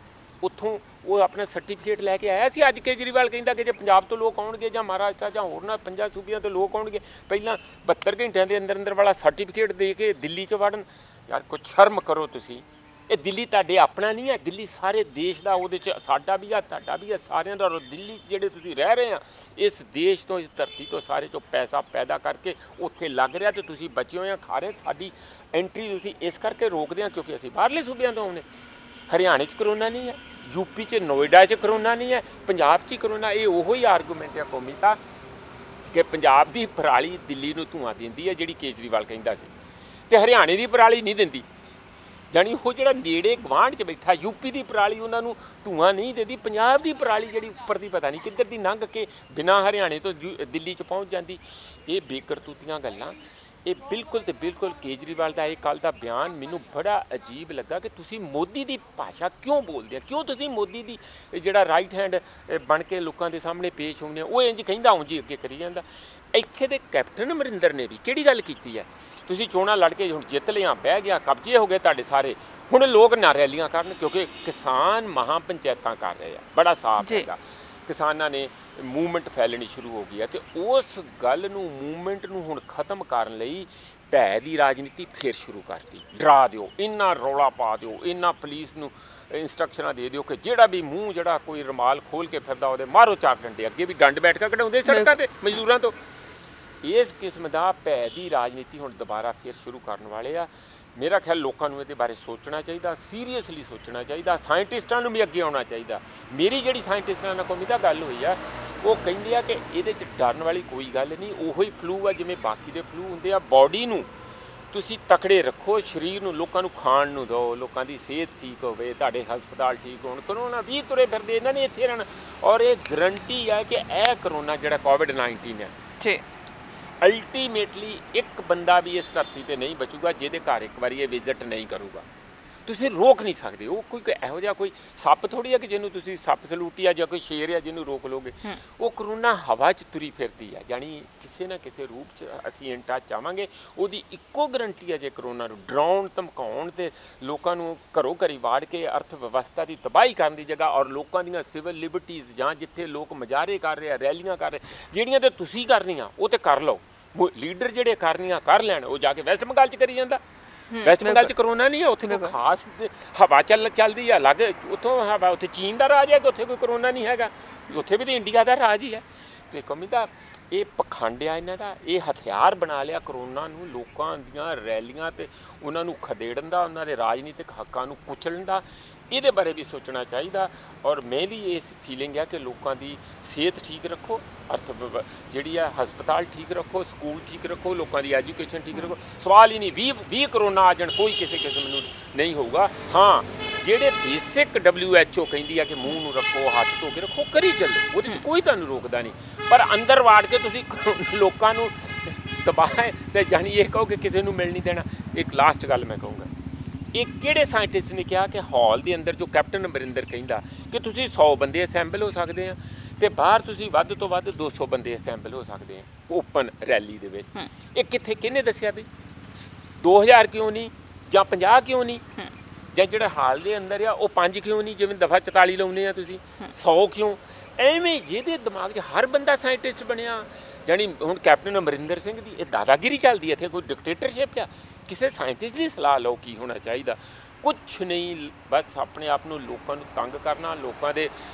ਉੱਥੋਂ ਉਹ ਆਪਣਾ ਸਰਟੀਫਿਕੇਟ ਲੈ ਕੇ ਆਇਆ ਸੀ। ਅੱਜ ਕੇਜਰੀਵਾਲ ਕਹਿੰਦਾ ਕਿ ਜੇ ਪੰਜਾਬ ਤੋਂ ਲੋਕ ਆਉਣਗੇ ਜਾਂ ਮਹਾਰਾਸ਼ਟਰ ਜਾਂ ਹੋਰ ਨਾ 50 ਸੂਬਿਆਂ ਤੋਂ ਲੋਕ ਆਉਣਗੇ, ਪਹਿਲਾਂ 72 ਘੰਟਿਆਂ ਦੇ ਅੰਦਰ ਵਾਲਾ ਸਰਟੀਫਿਕੇਟ ਦੇ ਕੇ ਦਿੱਲੀ 'ਚ ਵੜਨ। ਯਾਰ ਕੁਛ ਸ਼ਰਮ ਕਰੋ ਤੁਸੀਂ। ਇਹ ਦਿੱਲੀ ਤੁਹਾਡੇ ਆਪਣਾ ਨਹੀਂ ਹੈ, ਦਿੱਲੀ ਸਾਰੇ ਦੇਸ਼ ਦਾ, ਉਹਦੇ 'ਚ ਸਾਡਾ ਵੀ ਆ, ਤੁਹਾਡਾ ਵੀ ਆ, ਸਾਰਿਆਂ ਦਾ। ਦਿੱਲੀ ਜਿਹੜੇ ਤੁਸੀਂ ਰਹਿ ਰਹੇ ਆ, ਇਸ ਦੇਸ਼ ਤੋਂ, ਇਸ ਧਰਤੀ ਤੋਂ ਸਾਰੇ 'ਚੋਂ ਪੈਸਾ ਪੈਦਾ ਕਰਕੇ ਉੱਥੇ ਲੱਗ ਰਿਹਾ ਤੇ ਤੁਸੀਂ ਬਚੇ ਹੋਏ ਆ, ਖਾ ਰਹੇ। ਸਾਡੀ ਐਂਟਰੀ ਤੁਸੀਂ ਇਸ ਕਰਕੇ ਰੋਕਦੇ ਆ ਕਿਉਂਕਿ ਅਸੀਂ ਬਾਹਰਲੇ ਸੂਬਿਆਂ ਤੋਂ ਆਉਂਦੇ। ਹਰਿਆਣੇ 'ਚ ਕਰੋਨਾ ਨਹੀਂ ਹੈ, ਯੂਪੀ 'ਚ ਨੋਇਡਾ 'ਚ ਕਰੋਨਾ ਨਹੀਂ ਹੈ, ਪੰਜਾਬ 'ਚ ਹੀ ਕਰੋਨਾ। ਇਹ ਉਹੋ ਹੀ ਆਰਗੂਮੈਂਟ ਹੈ ਕੌਮੀਤਾ ਕਿ ਪੰਜਾਬ ਦੀ ਪਰਾਲੀ ਦਿੱਲੀ ਨੂੰ ਧੂੰਆਂ ਦਿੰਦੀ ਹੈ, ਜਿਹੜੀ ਕੇਜਰੀਵਾਲ ਕਹਿੰਦਾ ਸੀ, ਤੇ ਹਰਿਆਣੇ ਦੀ ਪਰਾਲੀ ਨਹੀਂ ਦਿੰਦੀ। ਜਾਣੀ ਉਹ ਜਿਹੜਾ ਨੇੜੇ ਗਵਾਂਢ 'ਚ ਬੈਠਾ, ਯੂਪੀ ਦੀ ਪਰਾਲੀ ਉਹਨਾਂ ਨੂੰ ਧੂੰਆਂ ਨਹੀਂ ਦਿੰਦੀ। ਪੰਜਾਬ ਦੀ ਪਰਾਲੀ ਜਿਹੜੀ ਉੱਪਰ ਦੀ ਪਤਾ ਨਹੀਂ ਕਿੱਧਰ ਦੀ ਲੰਘ ਕੇ ਬਿਨਾਂ ਹਰਿਆਣੇ ਤੋਂ ਦਿੱਲੀ 'ਚ ਪਹੁੰਚ ਜਾਂਦੀ। ਇਹ ਬੇਕਰਤੂਤੀਆਂ ਗੱਲਾਂ। ਇਹ ਬਿਲਕੁਲ ਤੇ ਬਿਲਕੁਲ ਕੇਜਰੀਵਾਲ ਦਾ ਇਹ ਕੱਲ੍ਹ ਦਾ ਬਿਆਨ ਮੈਨੂੰ ਬੜਾ ਅਜੀਬ ਲੱਗਾ ਕਿ ਤੁਸੀਂ ਮੋਦੀ ਦੀ ਭਾਸ਼ਾ ਕਿਉਂ ਬੋਲਦੇ ਆ, ਕਿਉਂ ਤੁਸੀਂ ਮੋਦੀ ਦੀ ਜਿਹੜਾ ਰਾਈਟ ਹੈਂਡ ਬਣ ਕੇ ਲੋਕਾਂ ਦੇ ਸਾਹਮਣੇ ਪੇਸ਼ ਹੁੰਦੇ ਆ। ਉਹ ਇੰਝ ਕਹਿੰਦਾ ਉਂਝ ਅੱਗੇ ਕਰੀ ਜਾਂਦਾ। ਇੱਥੇ ਦੇ ਕੈਪਟਨ ਅਮਰਿੰਦਰ ਨੇ ਵੀ ਕਿਹੜੀ ਗੱਲ ਕੀਤੀ ਹੈ? ਤੁਸੀਂ ਚੋਣਾਂ ਲੜ ਕੇ ਹੁਣ ਜਿੱਤ ਲਿਆ, ਬਹਿ ਗਿਆ, ਕਬਜ਼ੇ ਹੋ ਗਏ ਤੁਹਾਡੇ ਸਾਰੇ, ਹੁਣ ਲੋਕ ਨਾ ਰੈਲੀਆਂ ਕਰਨ ਕਿਉਂਕਿ ਕਿਸਾਨ ਮਹਾਂ ਪੰਚਾਇਤਾਂ ਕਰ ਰਹੇ ਆ। ਬੜਾ ਸਾਫ਼ ਹੈਗਾ, ਕਿਸਾਨਾਂ ਨੇ ਮੂਵਮੈਂਟ ਫੈਲਣੀ ਸ਼ੁਰੂ ਹੋ ਗਈ ਹੈ। ਤੇ ਉਸ ਗੱਲ ਨੂੰ, ਮੂਵਮੈਂਟ ਨੂੰ ਹੁਣ ਖਤਮ ਕਰਨ ਲਈ ਭੈ ਦੀ ਰਾਜਨੀਤੀ ਫਿਰ ਸ਼ੁਰੂ ਕਰਤੀ। ਡਰਾ ਦਿਓ, ਇੰਨਾ ਰੌਲਾ ਪਾ ਦਿਓ, ਇੰਨਾ ਪੁਲਿਸ ਨੂੰ ਇੰਸਟਰਕਸ਼ਨਾਂ ਦੇ ਦਿਓ ਕਿ ਜਿਹੜਾ ਵੀ ਮੂੰਹ ਜਿਹੜਾ ਕੋਈ ਰੁਮਾਲ ਖੋਲ ਕੇ ਫਿਰਦਾ ਉਹਦੇ ਮਾਰੋ 4 ਡੰਡੇ। ਅੱਗੇ ਵੀ ਡੰਡ ਬੈਠ ਕੇ ਕਢਾਉਂਦੇ ਸੜਕਾਂ ਤੇ ਮਜ਼ਦੂਰਾਂ ਤੋਂ। ਇਸ ਕਿਸਮ ਦਾ ਭੈ ਦੀ ਰਾਜਨੀਤੀ ਹੁਣ ਦੁਬਾਰਾ ਫਿਰ ਸ਼ੁਰੂ ਕਰਨ ਵਾਲੇ ਆ। ਮੇਰਾ ਖਿਆਲ ਲੋਕਾਂ ਨੂੰ ਇਹਦੇ ਬਾਰੇ ਸੋਚਣਾ ਚਾਹੀਦਾ, ਸੀਰੀਅਸਲੀ ਸੋਚਣਾ ਚਾਹੀਦਾ, ਸਾਇੰਟਿਸਟਾਂ ਨੂੰ ਵੀ ਅੱਗੇ ਆਉਣਾ ਚਾਹੀਦਾ। ਮੇਰੀ ਜਿਹੜੀ ਸਾਇੰਟਿਸਟਾਂ ਨਾਲ ਕੌਮੀ ਦਾ ਗੱਲ ਹੋਈ ਆ, ਉਹ ਕਹਿੰਦੇ ਆ ਕਿ ਇਹਦੇ 'ਚ ਡਰਨ ਵਾਲੀ ਕੋਈ ਗੱਲ ਨਹੀਂ, ਉਹੋ ਹੀ ਫਲੂ ਆ ਜਿਵੇਂ ਬਾਕੀ ਦੇ ਫਲੂ ਹੁੰਦੇ ਆ। ਬਾਡੀ ਨੂੰ ਤੁਸੀਂ ਤਕੜੇ ਰੱਖੋ, ਸਰੀਰ ਨੂੰ, ਲੋਕਾਂ ਨੂੰ ਖਾਣ ਨੂੰ ਦਿਓ, ਲੋਕਾਂ ਦੀ ਸਿਹਤ ਠੀਕ ਹੋਵੇ, ਤੁਹਾਡੇ ਹਸਪਤਾਲ ਠੀਕ ਹੋਣ। ਕਰੋਨਾ ਵੀ ਤੁਰੇ ਫਿਰਦੇ, ਇਹਨਾਂ ਨੇ ਇੱਥੇ ਰਹਿਣਾ। ਔਰ ਇਹ ਗਰੰਟੀ ਹੈ ਕਿ ਇਹ ਕਰੋਨਾ ਜਿਹੜਾ ਕੋਵਿਡ-19 ਹੈ ਜੀ, ਅਲਟੀਮੇਟਲੀ ਇੱਕ ਬੰਦਾ ਵੀ ਇਸ ਧਰਤੀ 'ਤੇ ਨਹੀਂ ਬਚੂਗਾ ਜਿਹਦੇ ਘਰ ਇੱਕ ਵਾਰੀ ਇਹ ਵਿਜ਼ਿਟ ਨਹੀਂ ਕਰੂਗਾ। ਤੁਸੀਂ ਰੋਕ ਨਹੀਂ ਸਕਦੇ। ਉਹ ਕੋਈ ਇਹੋ ਜਿਹਾ ਕੋਈ ਸੱਪ ਥੋੜ੍ਹੀ ਹੈ ਕਿ ਜਿਹਨੂੰ ਤੁਸੀਂ ਸੱਪ ਸਲੂਟੀ ਆ ਜਾਂ ਕੋਈ ਸ਼ੇਰ ਆ ਜਿਹਨੂੰ ਰੋਕ ਲੋਗੇ। ਉਹ ਕਰੋਨਾ ਹਵਾ 'ਚ ਤੁਰੀ ਫਿਰਦੀ ਹੈ, ਯਾਨੀ ਕਿਸੇ ਨਾ ਕਿਸੇ ਰੂਪ 'ਚ ਅਸੀਂ ਇਨ ਟੱਚ ਆਵਾਂਗੇ। ਉਹਦੀ ਇੱਕੋ ਗਰੰਟੀ ਹੈ ਜੇ ਕਰੋਨਾ ਨੂੰ ਡਰਾਉਣ ਧਮਕਾਉਣ ਅਤੇ ਲੋਕਾਂ ਨੂੰ ਘਰੋਂ ਘਰੀ ਵਾੜ ਕੇ ਅਰਥ ਵਿਵਸਥਾ ਦੀ ਤਬਾਹੀ ਕਰਨ ਦੀ ਜਗ੍ਹਾ ਔਰ ਲੋਕਾਂ ਦੀਆਂ ਸਿਵਲ ਲਿਬਰਟੀਜ਼ ਜਾਂ ਜਿੱਥੇ ਲੋਕ ਮੁਜ਼ਾਹਰੇ ਕਰ ਰਹੇ ਆ, ਰੈਲੀਆਂ ਕਰ ਰਹੇ, ਜਿਹੜੀਆਂ ਤਾਂ ਤੁਸੀਂ ਕਰਨੀਆਂ ਉਹ ਤਾਂ ਕਰ ਲਓ। ਲੀਡਰ ਜਿਹੜੇ ਕਰਨੀਆਂ ਕਰ ਲੈਣ। ਉਹ ਜਾ ਕੇ ਵੈਸਟ ਬੰਗਾਲ 'ਚ ਕਰੀ ਜਾਂਦਾ। ਵੈਸਟ ਬੰਗਾਲ 'ਚ ਕਰੋਨਾ ਨਹੀਂ ਹੈ, ਉੱਥੇ ਕੋਈ ਖਾਸ ਹਵਾ ਚੱਲਦੀ ਆ ਅਲੱਗ। ਉੱਥੋਂ ਹਵਾ, ਉੱਥੇ ਚੀਨ ਦਾ ਰਾਜ ਹੈ ਕਿ ਉੱਥੇ ਕੋਈ ਕਰੋਨਾ ਨਹੀਂ ਹੈਗਾ। ਉੱਥੇ ਵੀ ਤਾਂ ਇੰਡੀਆ ਦਾ ਰਾਜ ਹੀ ਹੈ। ਅਤੇ ਕੌਮੀ ਦਾ ਇਹ ਪਖੰਡ ਆ ਇਹਨਾਂ ਦਾ। ਇਹ ਹਥਿਆਰ ਬਣਾ ਲਿਆ ਕਰੋਨਾ ਨੂੰ, ਲੋਕਾਂ ਦੀਆਂ ਰੈਲੀਆਂ ਅਤੇ ਉਹਨਾਂ ਨੂੰ ਖਦੇੜਨ ਦਾ, ਉਹਨਾਂ ਦੇ ਰਾਜਨੀਤਿਕ ਹੱਕਾਂ ਨੂੰ ਕੁਚਲਣ ਦਾ। ਇਹਦੇ ਬਾਰੇ ਵੀ ਸੋਚਣਾ ਚਾਹੀਦਾ। ਔਰ ਮੇਰੀ ਇਸ ਫੀਲਿੰਗ ਹੈ ਕਿ ਲੋਕਾਂ ਦੀ ਸਿਹਤ ਠੀਕ ਰੱਖੋ, ਅਰਥ ਜਿਹੜੀ ਹੈ ਹਸਪਤਾਲ ਠੀਕ ਰੱਖੋ, ਸਕੂਲ ਠੀਕ ਰੱਖੋ, ਲੋਕਾਂ ਦੀ ਐਜੂਕੇਸ਼ਨ ਠੀਕ ਰੱਖੋ। ਸਵਾਲ ਹੀ ਨਹੀਂ 20 ਕਰੋਨਾ ਆ ਜਾਣ, ਕੋਈ ਕਿਸੇ ਕਿਸਮ ਨੂੰ ਨਹੀਂ ਹੋਊਗਾ। ਹਾਂ, ਜਿਹੜੇ ਬੇਸਿਕ WHO ਕਹਿੰਦੀ ਆ ਕਿ ਮੂੰਹ ਨੂੰ ਰੱਖੋ, ਹੱਥ ਧੋ ਕੇ ਰੱਖੋ, ਕਰੀ ਚੱਲੋ, ਉਹਦੇ 'ਚ ਕੋਈ ਤੁਹਾਨੂੰ ਰੋਕਦਾ ਨਹੀਂ। ਪਰ ਅੰਦਰ ਵਾੜ ਕੇ ਤੁਸੀਂ ਲੋਕਾਂ ਨੂੰ ਤਬਾਹ ਅਤੇ ਜਾਨੀ ਇਹ ਕਹੋ ਕਿ ਕਿਸੇ ਨੂੰ ਮਿਲ ਨਹੀਂ ਦੇਣਾ। ਇੱਕ ਲਾਸਟ ਗੱਲ ਮੈਂ ਕਹੂੰਗਾ, ਇਹ ਕਿਹੜੇ ਸਾਇੰਟਿਸਟ ਨੇ ਕਿਹਾ ਕਿ ਹਾਲ ਦੇ ਅੰਦਰ ਜੋ ਕੈਪਟਨ ਅਮਰਿੰਦਰ ਕਹਿੰਦਾ ਕਿ ਤੁਸੀਂ 100 ਬੰਦੇ ਅਸੈਂਬਲ ਹੋ ਸਕਦੇ ਆ ਅਤੇ ਬਾਹਰ ਤੁਸੀਂ ਵੱਧ ਤੋਂ ਵੱਧ 200 ਬੰਦੇ ਅਸੈਂਬਲ ਹੋ ਸਕਦੇ ਆ ਓਪਨ ਰੈਲੀ ਦੇ ਵਿੱਚ। ਇਹ ਕਿੱਥੇ, ਕਿਹਨੇ ਦੱਸਿਆ ਵੀ 2000 ਕਿਉਂ ਨਹੀਂ ਜਾਂ 50 ਕਿਉਂ ਨਹੀਂ, ਜਾਂ ਜਿਹੜਾ ਹਾਲ ਦੇ ਅੰਦਰ ਆ ਉਹ 5 ਕਿਉਂ ਨਹੀਂ, ਜਿਵੇਂ ਦਫਾ 44 ਲਾਉਂਦੇ ਆ ਤੁਸੀਂ, 100 ਕਿਉਂ? ਐਵੇਂ ਜਿਹਦੇ ਦਿਮਾਗ 'ਚ ਹਰ ਬੰਦਾ ਸਾਇੰਟਿਸਟ ਬਣਿਆ। ਜਾਣੀ ਹੁਣ ਕੈਪਟਨ ਅਮਰਿੰਦਰ ਸਿੰਘ ਦੀ ਇਹ ਦਾਦਾਗਿਰੀ ਚੱਲਦੀ ਹੈ, ਇੱਥੇ ਕੋਈ ਡਿਕਟੇਟਰਸ਼ਿਪ ਆ? ਕਿਸੇ ਸਾਇੰਟਿਸਟ ਦੀ ਸਲਾਹ ਲਓ ਕੀ ਹੋਣਾ ਚਾਹੀਦਾ। ਕੁਛ ਨਹੀਂ, ਬਸ ਆਪਣੇ ਆਪ ਨੂੰ ਲੋਕਾਂ ਨੂੰ ਤੰਗ ਕਰਨਾ, ਲੋਕਾਂ ਦੇ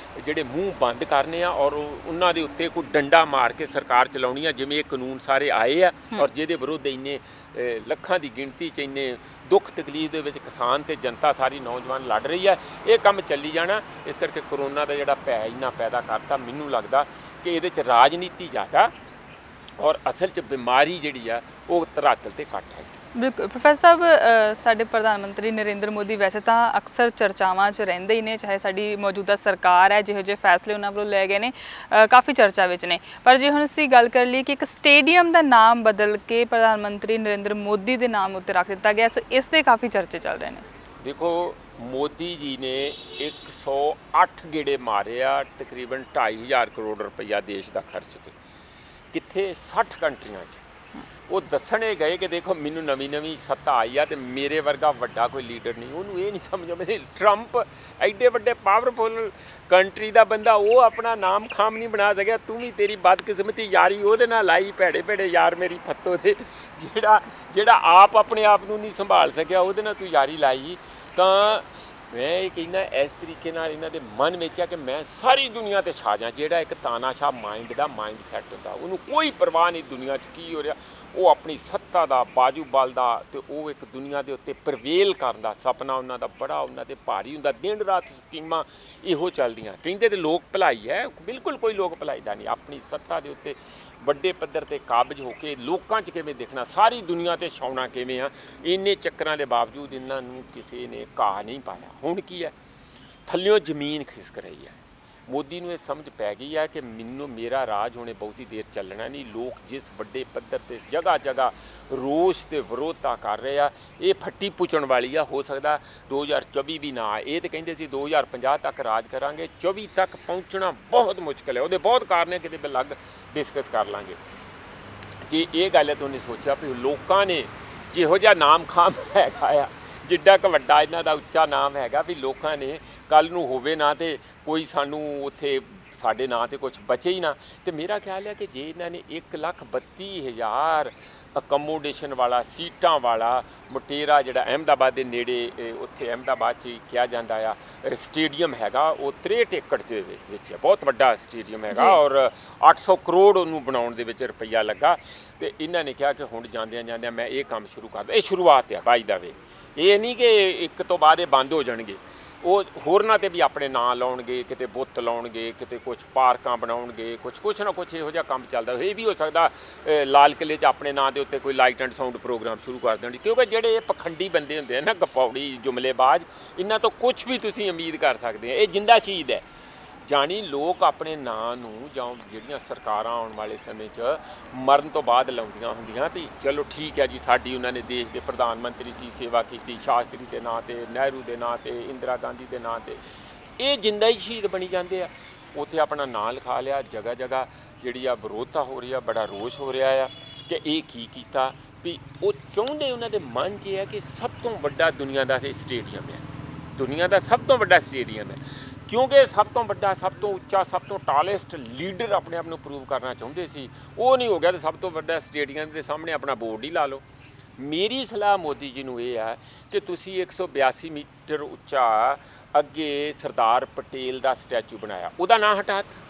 ਜਿਹੜੇ ਮੂੰਹ ਬੰਦ ਕਰਨੇ ਆ ਔਰ ਉਹਨਾਂ ਦੇ ਉੱਤੇ ਕੋਈ ਡੰਡਾ ਮਾਰ ਕੇ ਸਰਕਾਰ ਚਲਾਉਣੀ ਆ। ਜਿਵੇਂ ਇਹ ਕਾਨੂੰਨ ਸਾਰੇ ਆਏ ਆ ਔਰ ਜਿਹਦੇ ਵਿਰੁੱਧ ਇੰਨੇ ਲੱਖਾਂ ਦੀ ਗਿਣਤੀ 'ਚ ਇੰਨੇ ਦੁੱਖ ਤਕਲੀਫ ਦੇ ਵਿੱਚ ਕਿਸਾਨ ਅਤੇ ਜਨਤਾ ਸਾਰੀ ਨੌਜਵਾਨ ਲੜ ਰਹੀ ਹੈ, ਇਹ ਕੰਮ ਚੱਲੀ ਜਾਣਾ। ਇਸ ਕਰਕੇ ਕਰੋਨਾ ਦਾ ਜਿਹੜਾ ਭੈ ਇੰਨਾ ਪੈਦਾ ਕਰਤਾ, ਮੈਨੂੰ ਲੱਗਦਾ ਕਿ ਇਹਦੇ 'ਚ ਰਾਜਨੀਤੀ ਜ਼ਿਆਦਾ ਔਰ ਅਸਲ 'ਚ ਬਿਮਾਰੀ ਜਿਹੜੀ ਆ ਉਹ ਧਰਾਤਲ 'ਤੇ ਘੱਟ ਹੈ। ਬਿਲਕੁਲ ਪ੍ਰੋਫੈਸਰ ਸਾਹਿਬ, ਸਾਡੇ ਪ੍ਰਧਾਨ ਮੰਤਰੀ ਨਰਿੰਦਰ ਮੋਦੀ ਵੈਸੇ ਤਾਂ ਅਕਸਰ ਚਰਚਾਵਾਂ 'ਚ ਰਹਿੰਦੇ ਹੀ ਨੇ, ਚਾਹੇ ਸਾਡੀ ਮੌਜੂਦਾ ਸਰਕਾਰ ਹੈ, ਜਿਹੋ ਜਿਹੇ ਫੈਸਲੇ ਉਹਨਾਂ ਵੱਲੋਂ ਲਏ ਗਏ ਨੇ ਕਾਫੀ ਚਰਚਾ ਵਿੱਚ ਨੇ। ਪਰ ਜੇ ਹੁਣ ਅਸੀਂ ਗੱਲ ਕਰ ਲਈ ਕਿ ਇੱਕ ਸਟੇਡੀਅਮ ਦਾ ਨਾਮ ਬਦਲ ਕੇ ਪ੍ਰਧਾਨ ਮੰਤਰੀ ਨਰਿੰਦਰ ਮੋਦੀ ਦੇ ਨਾਮ ਉੱਤੇ ਰੱਖ ਦਿੱਤਾ ਗਿਆ, ਇਸ ਦੇ ਕਾਫੀ ਚਰਚੇ ਚੱਲ ਰਹੇ ਨੇ। ਦੇਖੋ, ਮੋਦੀ ਜੀ ਨੇ 108 ਗੇੜੇ ਮਾਰੇ ਆ, ਤਕਰੀਬਨ 2500 ਕਰੋੜ ਰੁਪਈਆ ਦੇਸ਼ ਦਾ ਖਰਚ ਕੇ, ਕਿੱਥੇ 60 ਕੰਟਰੀਆਂ 'ਚ। ਉਹ ਦੱਸਣੇ ਗਏ ਕਿ ਦੇਖੋ ਮੈਨੂੰ ਨਵੀਂ ਸੱਤਾ ਆਈ ਆ ਅਤੇ ਮੇਰੇ ਵਰਗਾ ਵੱਡਾ ਕੋਈ ਲੀਡਰ ਨਹੀਂ। ਉਹਨੂੰ ਇਹ ਨਹੀਂ ਸਮਝ ਆਉਂਦੀ, ਟਰੰਪ ਐਡੇ ਵੱਡੇ ਪਾਵਰਫੁਲ ਕੰਟਰੀ ਦਾ ਬੰਦਾ, ਉਹ ਆਪਣਾ ਨਾਮ ਖਾਮ ਨਹੀਂ ਬਣਾ ਸਕਿਆ। ਤੂੰ ਵੀ ਤੇਰੀ ਬਦਕਿਸਮਤੀ ਯਾਰੀ ਉਹਦੇ ਨਾਲ ਲਾਈ, ਭੈੜੇ ਯਾਰ ਮੇਰੀ ਫੱਤੋ ਦੇ, ਜਿਹੜਾ ਆਪ ਆਪਣੇ ਆਪ ਨੂੰ ਨਹੀਂ ਸੰਭਾਲ ਸਕਿਆ, ਉਹਦੇ ਨਾਲ ਤੂੰ ਯਾਰੀ ਲਾਈ। ਤਾਂ ਮੈਂ ਇਹ ਕਹਿੰਦਾ ਇਸ ਤਰੀਕੇ ਨਾਲ ਇਹਨਾਂ ਦੇ ਮਨ ਵਿੱਚ ਆ ਕਿ ਮੈਂ ਸਾਰੀ ਦੁਨੀਆ 'ਤੇ ਛਾ ਜਾਂ। ਜਿਹੜਾ ਇੱਕ ਤਾਨਾਸ਼ਾਹ ਮਾਈਂਡ ਦਾ ਮਾਈਂਡ ਸੈੱਟ ਹੁੰਦਾ, ਉਹਨੂੰ ਕੋਈ ਪਰਵਾਹ ਨਹੀਂ ਦੁਨੀਆ 'ਚ ਕੀ ਹੋ ਰਿਹਾ। ਉਹ ਆਪਣੀ ਸੱਤਾ ਦਾ, ਬਾਜੂ ਬਲ ਦਾ, ਅਤੇ ਉਹ ਇੱਕ ਦੁਨੀਆ ਦੇ ਉੱਤੇ ਪ੍ਰਵੇਲ ਕਰਨ ਦਾ ਸੁਪਨਾ ਉਹਨਾਂ ਦਾ ਬੜਾ, ਉਹਨਾਂ 'ਤੇ ਭਾਰੀ ਹੁੰਦਾ। ਦਿਨ ਰਾਤ ਸਕੀਮਾਂ ਇਹੋ ਚੱਲਦੀਆਂ। ਕਹਿੰਦੇ ਤੇ ਲੋਕ ਭਲਾਈ ਹੈ, ਬਿਲਕੁਲ ਕੋਈ ਲੋਕ ਭਲਾਈ ਦਾ ਨਹੀਂ। ਆਪਣੀ ਸੱਤਾ ਦੇ ਉੱਤੇ ਵੱਡੇ ਪੱਧਰ 'ਤੇ ਕਾਬਜ਼ ਹੋ ਕੇ ਲੋਕਾਂ 'ਚ ਕਿਵੇਂ ਦਿਖਣਾ, ਸਾਰੀ ਦੁਨੀਆ 'ਤੇ ਛਾਉਣਾ ਕਿਵੇਂ ਆ। ਇੰਨੇ ਚੱਕਰਾਂ ਦੇ ਬਾਵਜੂਦ ਇਹਨਾਂ ਨੂੰ ਕਿਸੇ ਨੇ ਘਾਹ ਨਹੀਂ ਪਾਇਆ। ਹੁਣ ਕੀ ਹੈ, ਥੱਲਿਓਂ ਜ਼ਮੀਨ ਖਿਸਕ ਰਹੀ ਹੈ। ਮੋਦੀ ਨੂੰ ਇਹ ਸਮਝ ਪੈ ਗਈ ਹੈ ਕਿ ਮੇਰਾ ਰਾਜ ਹੁਣੇ ਬਹੁਤੀ ਦੇਰ ਚੱਲਣਾ ਨਹੀਂ। ਲੋਕ ਜਿਸ ਵੱਡੇ ਪੱਧਰ 'ਤੇ ਜਗ੍ਹਾ ਰੋਸ ਅਤੇ ਵਿਰੋਧਤਾ ਕਰ ਰਹੇ ਆ, ਇਹ ਫੱਟੀ ਪੁੱਚਣ ਵਾਲੀ ਆ। ਹੋ ਸਕਦਾ 2024 ਵੀ ਨਾ ਆਏ। ਇਹ ਤਾਂ ਕਹਿੰਦੇ ਸੀ 2050 ਤੱਕ ਰਾਜ ਕਰਾਂਗੇ, 24 ਤੱਕ ਪਹੁੰਚਣਾ ਬਹੁਤ ਮੁਸ਼ਕਿਲ ਹੈ। ਉਹਦੇ ਬਹੁਤ ਕਾਰਨ ਹੈ, ਕਿਤੇ ਅਲੱਗ ਡਿਸਕਸ ਕਰ ਲਾਂਗੇ। ਜੇ ਇਹ ਗੱਲ ਹੈ ਤਾਂ ਉਹਨੇ ਸੋਚਿਆ ਵੀ ਲੋਕਾਂ ਨੇ ਜਿਹੋ ਜਿਹਾ ਨਾਮ ਖਾਮ ਹੈਗਾ ਆ, ਜਿੱਡਾ ਕੁ ਵੱਡਾ ਇਹਨਾਂ ਦਾ ਉੱਚਾ ਨਾਮ ਹੈਗਾ, ਵੀ ਲੋਕਾਂ ਨੇ ਕੱਲ੍ਹ ਨੂੰ ਹੋਵੇ ਨਾ ਅਤੇ ਕੋਈ ਸਾਨੂੰ ਉੱਥੇ ਸਾਡੇ ਨਾਂ 'ਤੇ ਕੁਛ ਬਚੇ ਹੀ ਨਾ। ਅਤੇ ਮੇਰਾ ਖਿਆਲ ਹੈ ਕਿ ਜੇ ਇਹਨਾਂ ਨੇ 1,32,000 ਅਕਮੋਡੇਸ਼ਨ ਵਾਲਾ, ਸੀਟਾਂ ਵਾਲਾ। ਮੋਟੇਰਾ ਜਿਹੜਾ ਅਹਿਮਦਾਬਾਦ ਦੇ ਨੇੜੇ, ਉੱਥੇ ਅਹਿਮਦਾਬਾਦ 'ਚ ਹੀ ਕਿਹਾ ਜਾਂਦਾ ਆ, ਸਟੇਡੀਅਮ ਹੈਗਾ ਉਹ 63 ਏਕੜ ਦੇ ਵਿੱਚ ਹੈ, ਬਹੁਤ ਵੱਡਾ ਸਟੇਡੀਅਮ ਹੈਗਾ ਔਰ 800 ਕਰੋੜ ਉਹਨੂੰ ਬਣਾਉਣ ਦੇ ਵਿੱਚ ਰੁਪਈਆ ਲੱਗਾ। ਤੇ ਇਹਨਾਂ ਨੇ ਕਿਹਾ ਕਿ ਹੁਣ ਜਾਂਦਿਆਂ ਜਾਂਦਿਆਂ ਮੈਂ ਇਹ ਕੰਮ ਸ਼ੁਰੂ ਕਰਦਾ। ਇਹ ਸ਼ੁਰੂਆਤ ਆ ਬਾਈ ਦਾ ਵੇ, ਇਹ ਨਹੀਂ ਕਿ ਇੱਕ ਤੋਂ ਬਾਅਦ ਇਹ ਬੰਦ ਹੋ ਜਾਣਗੇ। ਉਹ ਹੋਰਨਾਂ 'ਤੇ ਵੀ ਆਪਣੇ ਨਾਂ ਲਾਉਣਗੇ, ਕਿਤੇ ਬੁੱਤ ਲਾਉਣਗੇ, ਕਿਤੇ ਕੁਛ ਪਾਰਕਾਂ ਬਣਾਉਣਗੇ, ਕੁਛ ਨਾ ਕੁਛ ਇਹੋ ਜਿਹਾ ਕੰਮ ਚੱਲਦਾ। ਇਹ ਵੀ ਹੋ ਸਕਦਾ ਲਾਲ ਕਿਲ੍ਹੇ 'ਚ ਆਪਣੇ ਨਾਂ ਦੇ ਉੱਤੇ ਕੋਈ ਲਾਈਟ ਐਂਡ ਸਾਊਂਡ ਪ੍ਰੋਗਰਾਮ ਸ਼ੁਰੂ ਕਰ ਦੇਣ, ਕਿਉਂਕਿ ਜਿਹੜੇ ਇਹ ਪਖੰਡੀ ਬੰਦੇ ਹੁੰਦੇ ਆ ਨਾ, ਗਪੌੜੀ ਜੁਮਲੇਬਾਜ਼, ਇਹਨਾਂ ਤੋਂ ਕੁਛ ਵੀ ਤੁਸੀਂ ਉਮੀਦ ਕਰ ਸਕਦੇ ਆ। ਇਹ ਜਿੰਦਾ ਚੀਜ਼ ਹੈ, ਜਾਣੀ ਲੋਕ ਆਪਣੇ ਨਾਂ ਨੂੰ ਜਾਂ ਜਿਹੜੀਆਂ ਸਰਕਾਰਾਂ ਆਉਣ ਵਾਲੇ ਸਮੇਂ 'ਚ ਮਰਨ ਤੋਂ ਬਾਅਦ ਲਾਉਂਦੀਆਂ ਹੁੰਦੀਆਂ ਵੀ ਚਲੋ ਠੀਕ ਹੈ ਜੀ, ਸਾਡੀ ਉਹਨਾਂ ਨੇ ਦੇਸ਼ ਦੇ ਪ੍ਰਧਾਨ ਮੰਤਰੀ ਸੀ, ਸੇਵਾ ਕੀਤੀ, ਸ਼ਾਸਤਰੀ ਦੇ ਨਾਂ 'ਤੇ, ਨਹਿਰੂ ਦੇ ਨਾਂ 'ਤੇ, ਇੰਦਰਾ ਗਾਂਧੀ ਦੇ ਨਾਂ 'ਤੇ। ਇਹ ਜਿੰਦਾ ਹੀ ਸ਼ਹੀਦ ਬਣੀ ਜਾਂਦੇ ਆ। ਉੱਥੇ ਆਪਣਾ ਨਾਂ ਲਿਖਾ ਲਿਆ। ਜਗ੍ਹਾ ਜਗ੍ਹਾ ਜਿਹੜੀ ਆ ਵਿਰੋਧਤਾ ਹੋ ਰਹੀ ਆ, ਬੜਾ ਰੋਸ਼ ਹੋ ਰਿਹਾ ਆ ਕਿ ਇਹ ਕੀ ਕੀਤਾ। ਵੀ ਉਹ ਚਾਹੁੰਦੇ, ਉਹਨਾਂ ਦੇ ਮਨ 'ਚ ਇਹ ਹੈ ਕਿ ਸਭ ਤੋਂ ਵੱਡਾ ਦੁਨੀਆ ਦਾ ਸਟੇਡੀਅਮ ਹੈ, ਦੁਨੀਆ ਦਾ ਸਭ ਤੋਂ ਵੱਡਾ ਸਟੇਡੀਅਮ ਹੈ, ਕਿਉਂਕਿ ਸਭ ਤੋਂ ਵੱਡਾ, ਸਭ ਤੋਂ ਉੱਚਾ, ਸਭ ਤੋਂ ਟਾਲੈਸਟ ਲੀਡਰ ਆਪਣੇ ਆਪ ਨੂੰ ਪ੍ਰੂਵ ਕਰਨਾ ਚਾਹੁੰਦੇ ਸੀ। ਉਹ ਨਹੀਂ ਹੋ ਗਿਆ, ਤਾਂ ਸਭ ਤੋਂ ਵੱਡਾ ਸਟੇਡੀਅਮ ਦੇ ਸਾਹਮਣੇ ਆਪਣਾ ਬੋਰਡ ਹੀ ਲਾ ਲਓ। ਮੇਰੀ ਸਲਾਹ ਮੋਦੀ ਜੀ ਨੂੰ ਇਹ ਹੈ ਕਿ ਤੁਸੀਂ 182 ਮੀਟਰ ਉੱਚਾ ਅੱਗੇ ਸਰਦਾਰ ਪਟੇਲ ਦਾ ਸਟੈਚੂ ਬਣਾਇਆ, ਉਹਦਾ ਨਾਂ ਹਟਾ ਦਿੱਤਾ।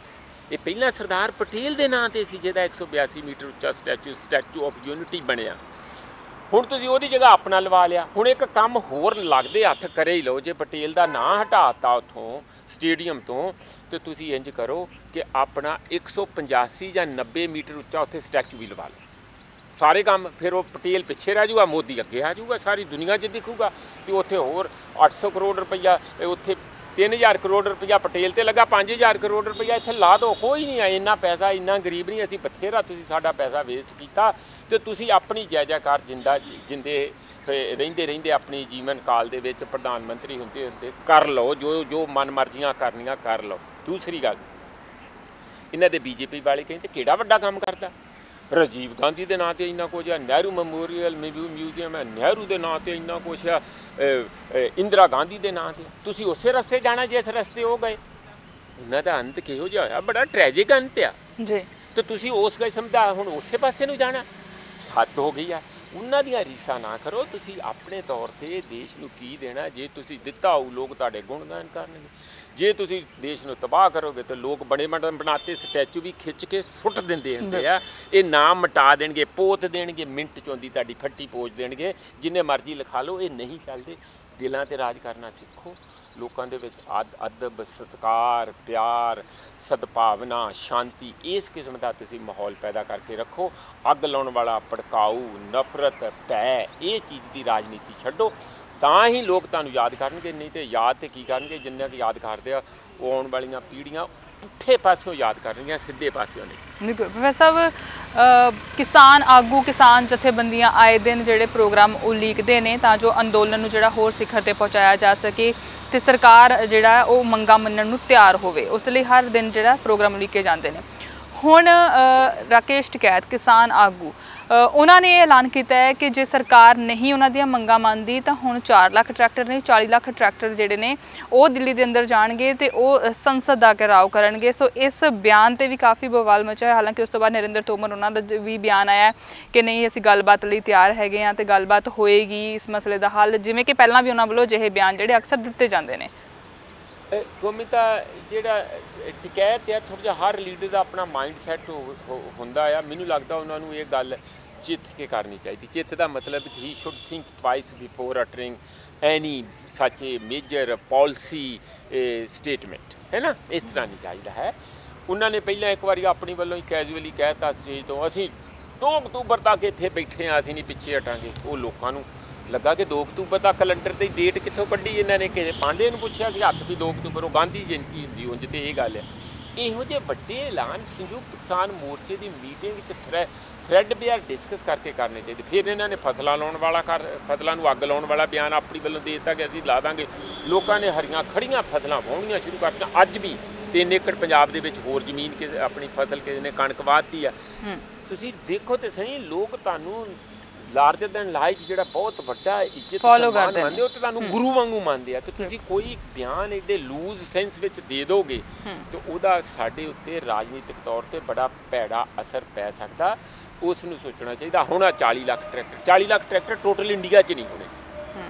ਇਹ ਪਹਿਲਾਂ ਸਰਦਾਰ ਪਟੇਲ ਦੇ ਨਾਂ 'ਤੇ ਸੀ ਜਿਹਦਾ 182 ਮੀਟਰ ਉੱਚਾ ਸਟੈਚੂ ਆਫ ਯੂਨਿਟੀ ਬਣਿਆ। ਹੁਣ ਤੁਸੀਂ ਉਹਦੀ ਜਗ੍ਹਾ ਆਪਣਾ ਲਵਾ ਲਿਆ। ਹੁਣ ਇੱਕ ਕੰਮ ਹੋਰ ਲੱਗਦੇ ਹੱਥ ਕਰੇ ਹੀ ਲਓ। ਜੇ ਪਟੇਲ ਦਾ ਨਾਂ ਹਟਾਤਾ ਉੱਥੋਂ ਸਟੇਡੀਅਮ ਤੋਂ, ਤੇ ਤੁਸੀਂ ਇੰਜ ਕਰੋ ਕਿ ਆਪਣਾ 185 ਜਾਂ 90 ਮੀਟਰ ਉੱਚਾ ਉੱਥੇ ਸਟੈਚੂ ਵੀ ਲਵਾ ਲਓ। ਸਾਰੇ ਕੰਮ ਫਿਰ ਉਹ ਪਟੇਲ ਪਿੱਛੇ ਰਹਿ ਜਾਊਗਾ, ਮੋਦੀ ਅੱਗੇ ਆ ਜਾਊਗਾ, ਸਾਰੀ ਦੁਨੀਆ 'ਚ ਦਿਖੂਗਾ। ਅਤੇ ਉੱਥੇ ਹੋਰ 800 ਕਰੋੜ ਰੁਪਈਆ, ਉੱਥੇ 3000 ਕਰੋੜ ਰੁਪਈਆ ਪਟੇਲ 'ਤੇ ਲੱਗਾ, 5000 ਕਰੋੜ ਰੁਪਈਆ ਇੱਥੇ ਲਾ ਦਿਓ। ਕੋਈ ਨਹੀਂ ਹੈ ਇੰਨਾ ਪੈਸਾ, ਇੰਨਾ ਗਰੀਬ ਨਹੀਂ ਅਸੀਂ, ਬਥੇਰਾ ਤੁਸੀਂ ਸਾਡਾ ਪੈਸਾ ਵੇਸਟ ਕੀਤਾ। ਅਤੇ ਤੁਸੀਂ ਆਪਣੀ ਜੈ ਜੈਕਾਰ ਜਿੰਦੇ ਰਹਿੰਦੇ ਆਪਣੀ ਜੀਵਨ ਕਾਲ ਦੇ ਵਿੱਚ ਪ੍ਰਧਾਨ ਮੰਤਰੀ ਹੁੰਦੇ ਕਰ ਲਓ, ਜੋ ਮਨ ਮਰਜ਼ੀਆਂ ਕਰਨੀਆਂ ਕਰ ਲਓ। ਦੂਸਰੀ ਗੱਲ, ਇਹਨਾਂ ਦੇ ਬੀਜੇਪੀ ਵਾਲੇ ਕਹਿੰਦੇ ਕਿਹੜਾ ਵੱਡਾ ਕੰਮ ਕਰਦਾ, ਰਾਜੀਵ ਗਾਂਧੀ ਦੇ ਨਾਂ 'ਤੇ ਇੰਨਾ ਕੁਝ ਆ, ਨਹਿਰੂ ਮੈਮੋਰੀਅਲ ਮਿਊਜ਼ੀਅਮ ਹੈ, ਨਹਿਰੂ ਦੇ ਨਾਂ 'ਤੇ ਇੰਨਾ ਕੁਛ ਆ, ਇੰਦਰਾ ਗਾਂਧੀ ਦੇ ਨਾਂ 'ਤੇ। ਤੁਸੀਂ ਉਸੇ ਰਸਤੇ ਜਾਣਾ ਜਿਸ ਰਸਤੇ ਉਹ ਗਏ। ਉਹਨਾਂ ਦਾ ਅੰਤ ਕਿਹੋ ਜਿਹਾ ਹੋਇਆ, ਬੜਾ ਟ੍ਰੈਜਿਕ ਅੰਤ ਆ ਜੀ। ਅਤੇ ਤੁਸੀਂ ਉਸ ਕਿਸਮ ਦਾ ਹੁਣ ਉਸੇ ਪਾਸੇ ਨੂੰ ਜਾਣਾ, ਹੱਦ ਹੋ ਗਈ ਆ। ਉਹਨਾਂ ਦੀਆਂ ਰੀਸਾਂ ਨਾ ਕਰੋ। ਤੁਸੀਂ ਆਪਣੇ ਤੌਰ 'ਤੇ ਦੇਸ਼ ਨੂੰ ਕੀ ਦੇਣਾ, ਜੇ ਤੁਸੀਂ ਦਿੱਤਾ ਹੋਊ ਲੋਕ ਤੁਹਾਡੇ ਗੁਣਗਾਨ ਕਰਨਗੇ। ਜੇ ਤੁਸੀਂ ਦੇਸ਼ ਨੂੰ ਤਬਾਹ ਕਰੋਗੇ ਤਾਂ ਲੋਕ ਬਣੇ ਬਣਾਤੇ ਸਟੈਚੂ ਵੀ ਖਿੱਚ ਕੇ ਸੁੱਟ ਦਿੰਦੇ ਹੁੰਦੇ ਆ। ਇਹ ਨਾਮ ਮਿਟਾ ਦੇਣਗੇ, ਪੋਤ ਦੇਣਗੇ, ਮਿੰਟ 'ਚ ਆਉਂਦੀ ਤੁਹਾਡੀ ਫੱਟੀ ਪੋਚ ਦੇਣਗੇ, ਜਿੰਨੇ ਮਰਜ਼ੀ ਲਿਖਾ ਲਓ। ਇਹ ਨਹੀਂ ਚੱਲਦੇ। ਦਿਲਾਂ 'ਤੇ ਰਾਜ ਕਰਨਾ ਸਿੱਖੋ। ਲੋਕਾਂ ਦੇ ਵਿੱਚ ਅਦਬ, ਸਤਿਕਾਰ, ਪਿਆਰ, ਸਦਭਾਵਨਾ, ਸ਼ਾਂਤੀ, ਇਸ ਕਿਸਮ ਦਾ ਤੁਸੀਂ ਮਾਹੌਲ ਪੈਦਾ ਕਰਕੇ ਰੱਖੋ। ਅੱਗ ਲਾਉਣ ਵਾਲਾ, ਭੜਕਾਊ, ਨਫ਼ਰਤ, ਭੈ, ਇਹ ਚੀਜ਼ ਦੀ ਰਾਜਨੀਤੀ ਛੱਡੋ, ਤਾਂ ਹੀ ਲੋਕ ਤੁਹਾਨੂੰ ਯਾਦ ਕਰਨਗੇ। ਨਹੀਂ ਤਾਂ ਯਾਦ ਤੇ ਕੀ ਕਰਨਗੇ, ਜਿੰਨਾ ਕਿ ਯਾਦ ਕਰਦੇ ਆ ਉਹ ਆਉਣ ਵਾਲੀਆਂ ਪੀੜ੍ਹੀਆਂ ਪੁੱਠੇ ਪਾਸਿਓਂ ਯਾਦ ਕਰਨਗੀਆਂ, ਸਿੱਧੇ ਪਾਸਿਓਂ ਨਹੀਂ। ਪ੍ਰੋਫੈਸਰ ਸਾਹਿਬ, ਕਿਸਾਨ ਆਗੂ, ਕਿਸਾਨ ਜਥੇਬੰਦੀਆਂ ਆਏ ਦਿਨ ਜਿਹੜੇ ਪ੍ਰੋਗਰਾਮ ਉਲੀਕਦੇ ਨੇ ਤਾਂ ਜੋ ਅੰਦੋਲਨ ਨੂੰ ਜਿਹੜਾ ਹੋਰ ਸਿਖਰ 'ਤੇ ਪਹੁੰਚਾਇਆ ਜਾ ਸਕੇ ਤੇ ਸਰਕਾਰ ਜਿਹੜਾ ਉਹ ਮੰਗਾਂ ਮੰਨਣ ਨੂੰ ਤਿਆਰ ਹੋਵੇ, ਉਸ ਲਈ ਹਰ ਦਿਨ ਜਿਹੜਾ ਪ੍ਰੋਗਰਾਮ ਉਲੀਕੇ ਜਾਂਦੇ ਨੇ। ਹੁਣ ਰਾਕੇਸ਼ ਟਿਕੈਤ, ਕਿਸਾਨ ਆਗੂ, ਉਹਨਾਂ ਨੇ ਇਹ ਐਲਾਨ ਕੀਤਾ ਹੈ ਕਿ ਜੇ ਸਰਕਾਰ ਨਹੀਂ ਉਹਨਾਂ ਦੀਆਂ ਮੰਗਾਂ ਮੰਨਦੀ ਤਾਂ ਹੁਣ 4 ਲੱਖ ਟਰੈਕਟਰ ਨਹੀਂ 40 ਲੱਖ ਟਰੈਕਟਰ ਜਿਹੜੇ ਨੇ ਉਹ ਦਿੱਲੀ ਦੇ ਅੰਦਰ ਜਾਣਗੇ ਤੇ ਉਹ ਸੰਸਦ ਦਾ ਘਿਰਾਓ ਕਰਨਗੇ। ਸੋ ਇਸ ਬਿਆਨ 'ਤੇ ਵੀ ਕਾਫੀ ਬਵਾਲ ਮਚਿਆ। ਹਾਲਾਂਕਿ ਉਸ ਤੋਂ ਬਾਅਦ ਨਰਿੰਦਰ ਤੋਮਰ ਉਹਨਾਂ ਦਾ ਵੀ ਬਿਆਨ ਆਇਆ ਕਿ ਨਹੀਂ, ਅਸੀਂ ਗੱਲਬਾਤ ਲਈ ਤਿਆਰ ਹੈਗੇ ਹਾਂ ਤੇ ਗੱਲਬਾਤ ਹੋਏਗੀ ਇਸ ਮਸਲੇ ਦਾ ਹੱਲ, ਜਿਵੇਂ ਕਿ ਪਹਿਲਾਂ ਵੀ ਉਹਨਾਂ ਵੱਲੋਂ ਅਜਿਹੇ ਬਿਆਨ ਜਿਹੜੇ ਅਕਸਰ ਦਿੱਤੇ ਜਾਂਦੇ ਨੇ। ਗੋਮਿਤਾ, ਜਿਹੜਾ ਟਿਕੈਤ ਆ, ਥੋੜ੍ਹਾ ਜਿਹਾ ਹਰ ਲੀਡਰ ਦਾ ਆਪਣਾ ਮਾਈਂਡ ਸੈੱਟ ਹੁੰਦਾ ਆ। ਮੈਨੂੰ ਲੱਗਦਾ ਉਹਨਾਂ ਨੂੰ ਇਹ ਗੱਲ ਚਿੱਤ ਕੇ ਕਰਨੀ ਚਾਹੀਦੀ। ਚਿੱਤ ਦਾ ਮਤਲਬ ਹੀ ਸ਼ੁੱਡ ਥਿੰਕ ਟਵਾਈਸ ਬਿਫੋਰ ਅਟਰਿੰਗ ਐਨੀ ਸੱਚ ਏ ਮੇਜਰ ਪੋਲਿਸੀ ਸਟੇਟਮੈਂਟ, ਹੈ ਨਾ। ਇਸ ਤਰ੍ਹਾਂ ਨਹੀਂ ਚਾਹੀਦਾ ਹੈ। ਉਹਨਾਂ ਨੇ ਪਹਿਲਾਂ ਇੱਕ ਵਾਰੀ ਆਪਣੀ ਵੱਲੋਂ ਹੀ ਕੈਜੂਅਲੀ ਕਹਿ ਦਿੱਤਾ ਸਟੇਜ ਤੋਂ, ਅਸੀਂ 2 ਅਕਤੂਬਰ ਤੱਕ ਇੱਥੇ ਬੈਠੇ ਹਾਂ, ਅਸੀਂ ਨਹੀਂ ਪਿੱਛੇ ਹਟਾਂਗੇ। ਉਹ ਲੋਕਾਂ ਨੂੰ ਲੱਗਾ ਕਿ 2 ਅਕਤੂਬਰ ਦਾ ਕੈਲੰਡਰ ਦੀ ਡੇਟ ਕਿੱਥੋਂ ਕੱਢੀ ਇਹਨਾਂ ਨੇ। ਕਿਸੇ ਪਾਂਡੇ ਨੂੰ ਪੁੱਛਿਆ ਸੀ, ਹੱਥ ਵੀ 2 ਅਕਤੂਬਰ, ਉਹ ਗਾਂਧੀ ਜਯੰਤੀ ਹੁੰਦੀ ਉਂਝ ਤੇ ਇਹ ਗੱਲ ਹੈ। ਇਹੋ ਜਿਹੇ ਵੱਡੇ ਐਲਾਨ ਸੰਯੁਕਤ ਕਿਸਾਨ ਮੋਰਚੇ ਦੀ ਮੀਟਿੰਗ 'ਚ ਥ੍ਰੈਡਬੇਅਰ ਡਿਸਕਸ ਕਰਕੇ ਕਰਨੇ ਚਾਹੀਦੇ। ਫਿਰ ਇਹਨਾਂ ਨੇ ਫਸਲਾਂ ਨੂੰ ਅੱਗ ਲਾਉਣ ਵਾਲਾ ਬਿਆਨ ਆਪਣੀ ਵੱਲੋਂ ਦੇ ਦਿੱਤਾ ਕਿ ਅਸੀਂ ਲਾ ਦਾਂਗੇ। ਲੋਕਾਂ ਨੇ ਹਰੀਆਂ ਖੜੀਆਂ ਫਸਲਾਂ ਵਾਹੁਣੀਆਂ ਸ਼ੁਰੂ ਕਰ ਦਿੱਤੀਆਂ। ਅੱਜ ਵੀ 3 ਏਕੜ ਪੰਜਾਬ ਦੇ ਵਿੱਚ ਹੋਰ ਜ਼ਮੀਨ ਆਪਣੀ ਫਸਲ ਕਿਸੇ ਨੇ ਕਣਕ ਵਾਹਤੀ ਆ। ਤੁਸੀਂ ਦੇਖੋ ਤੇ ਸਹੀ, ਲੋਕ ਤੁਹਾਨੂੰ ਲਾਰਜਰ ਦੈਨ ਲਾਈਫ ਜਿਹੜਾ ਬਹੁਤ ਵੱਡਾ ਇੱਜ਼ਤ ਮੰਨਦੇ ਹੋ ਤੇ ਤੁਹਾਨੂੰ ਗੁਰੂ ਵਾਂਗੂ ਮੰਨਦੇ ਆ। ਤੇ ਤੁਸੀਂ ਕੋਈ ਬਿਆਨ ਇਹਦੇ ਲੂਜ਼ ਸੈਂਸ ਵਿੱਚ ਦੇ ਦੋਗੇ ਤੇ ਉਹਦਾ ਸਾਡੇ ਉੱਤੇ ਰਾਜਨੀਤਿਕ ਤੌਰ 'ਤੇ ਬੜਾ ਭੈੜਾ ਅਸਰ ਪੈ ਸਕਦਾ। ਉਸ ਨੂੰ ਸੋਚਣਾ ਚਾਹੀਦਾ। ਹੁਣ 40 ਲੱਖ ਟਰੈਕਟਰ ਟੋਟਲ ਇੰਡੀਆ 'ਚ ਨਹੀਂ ਹੋਣੇ।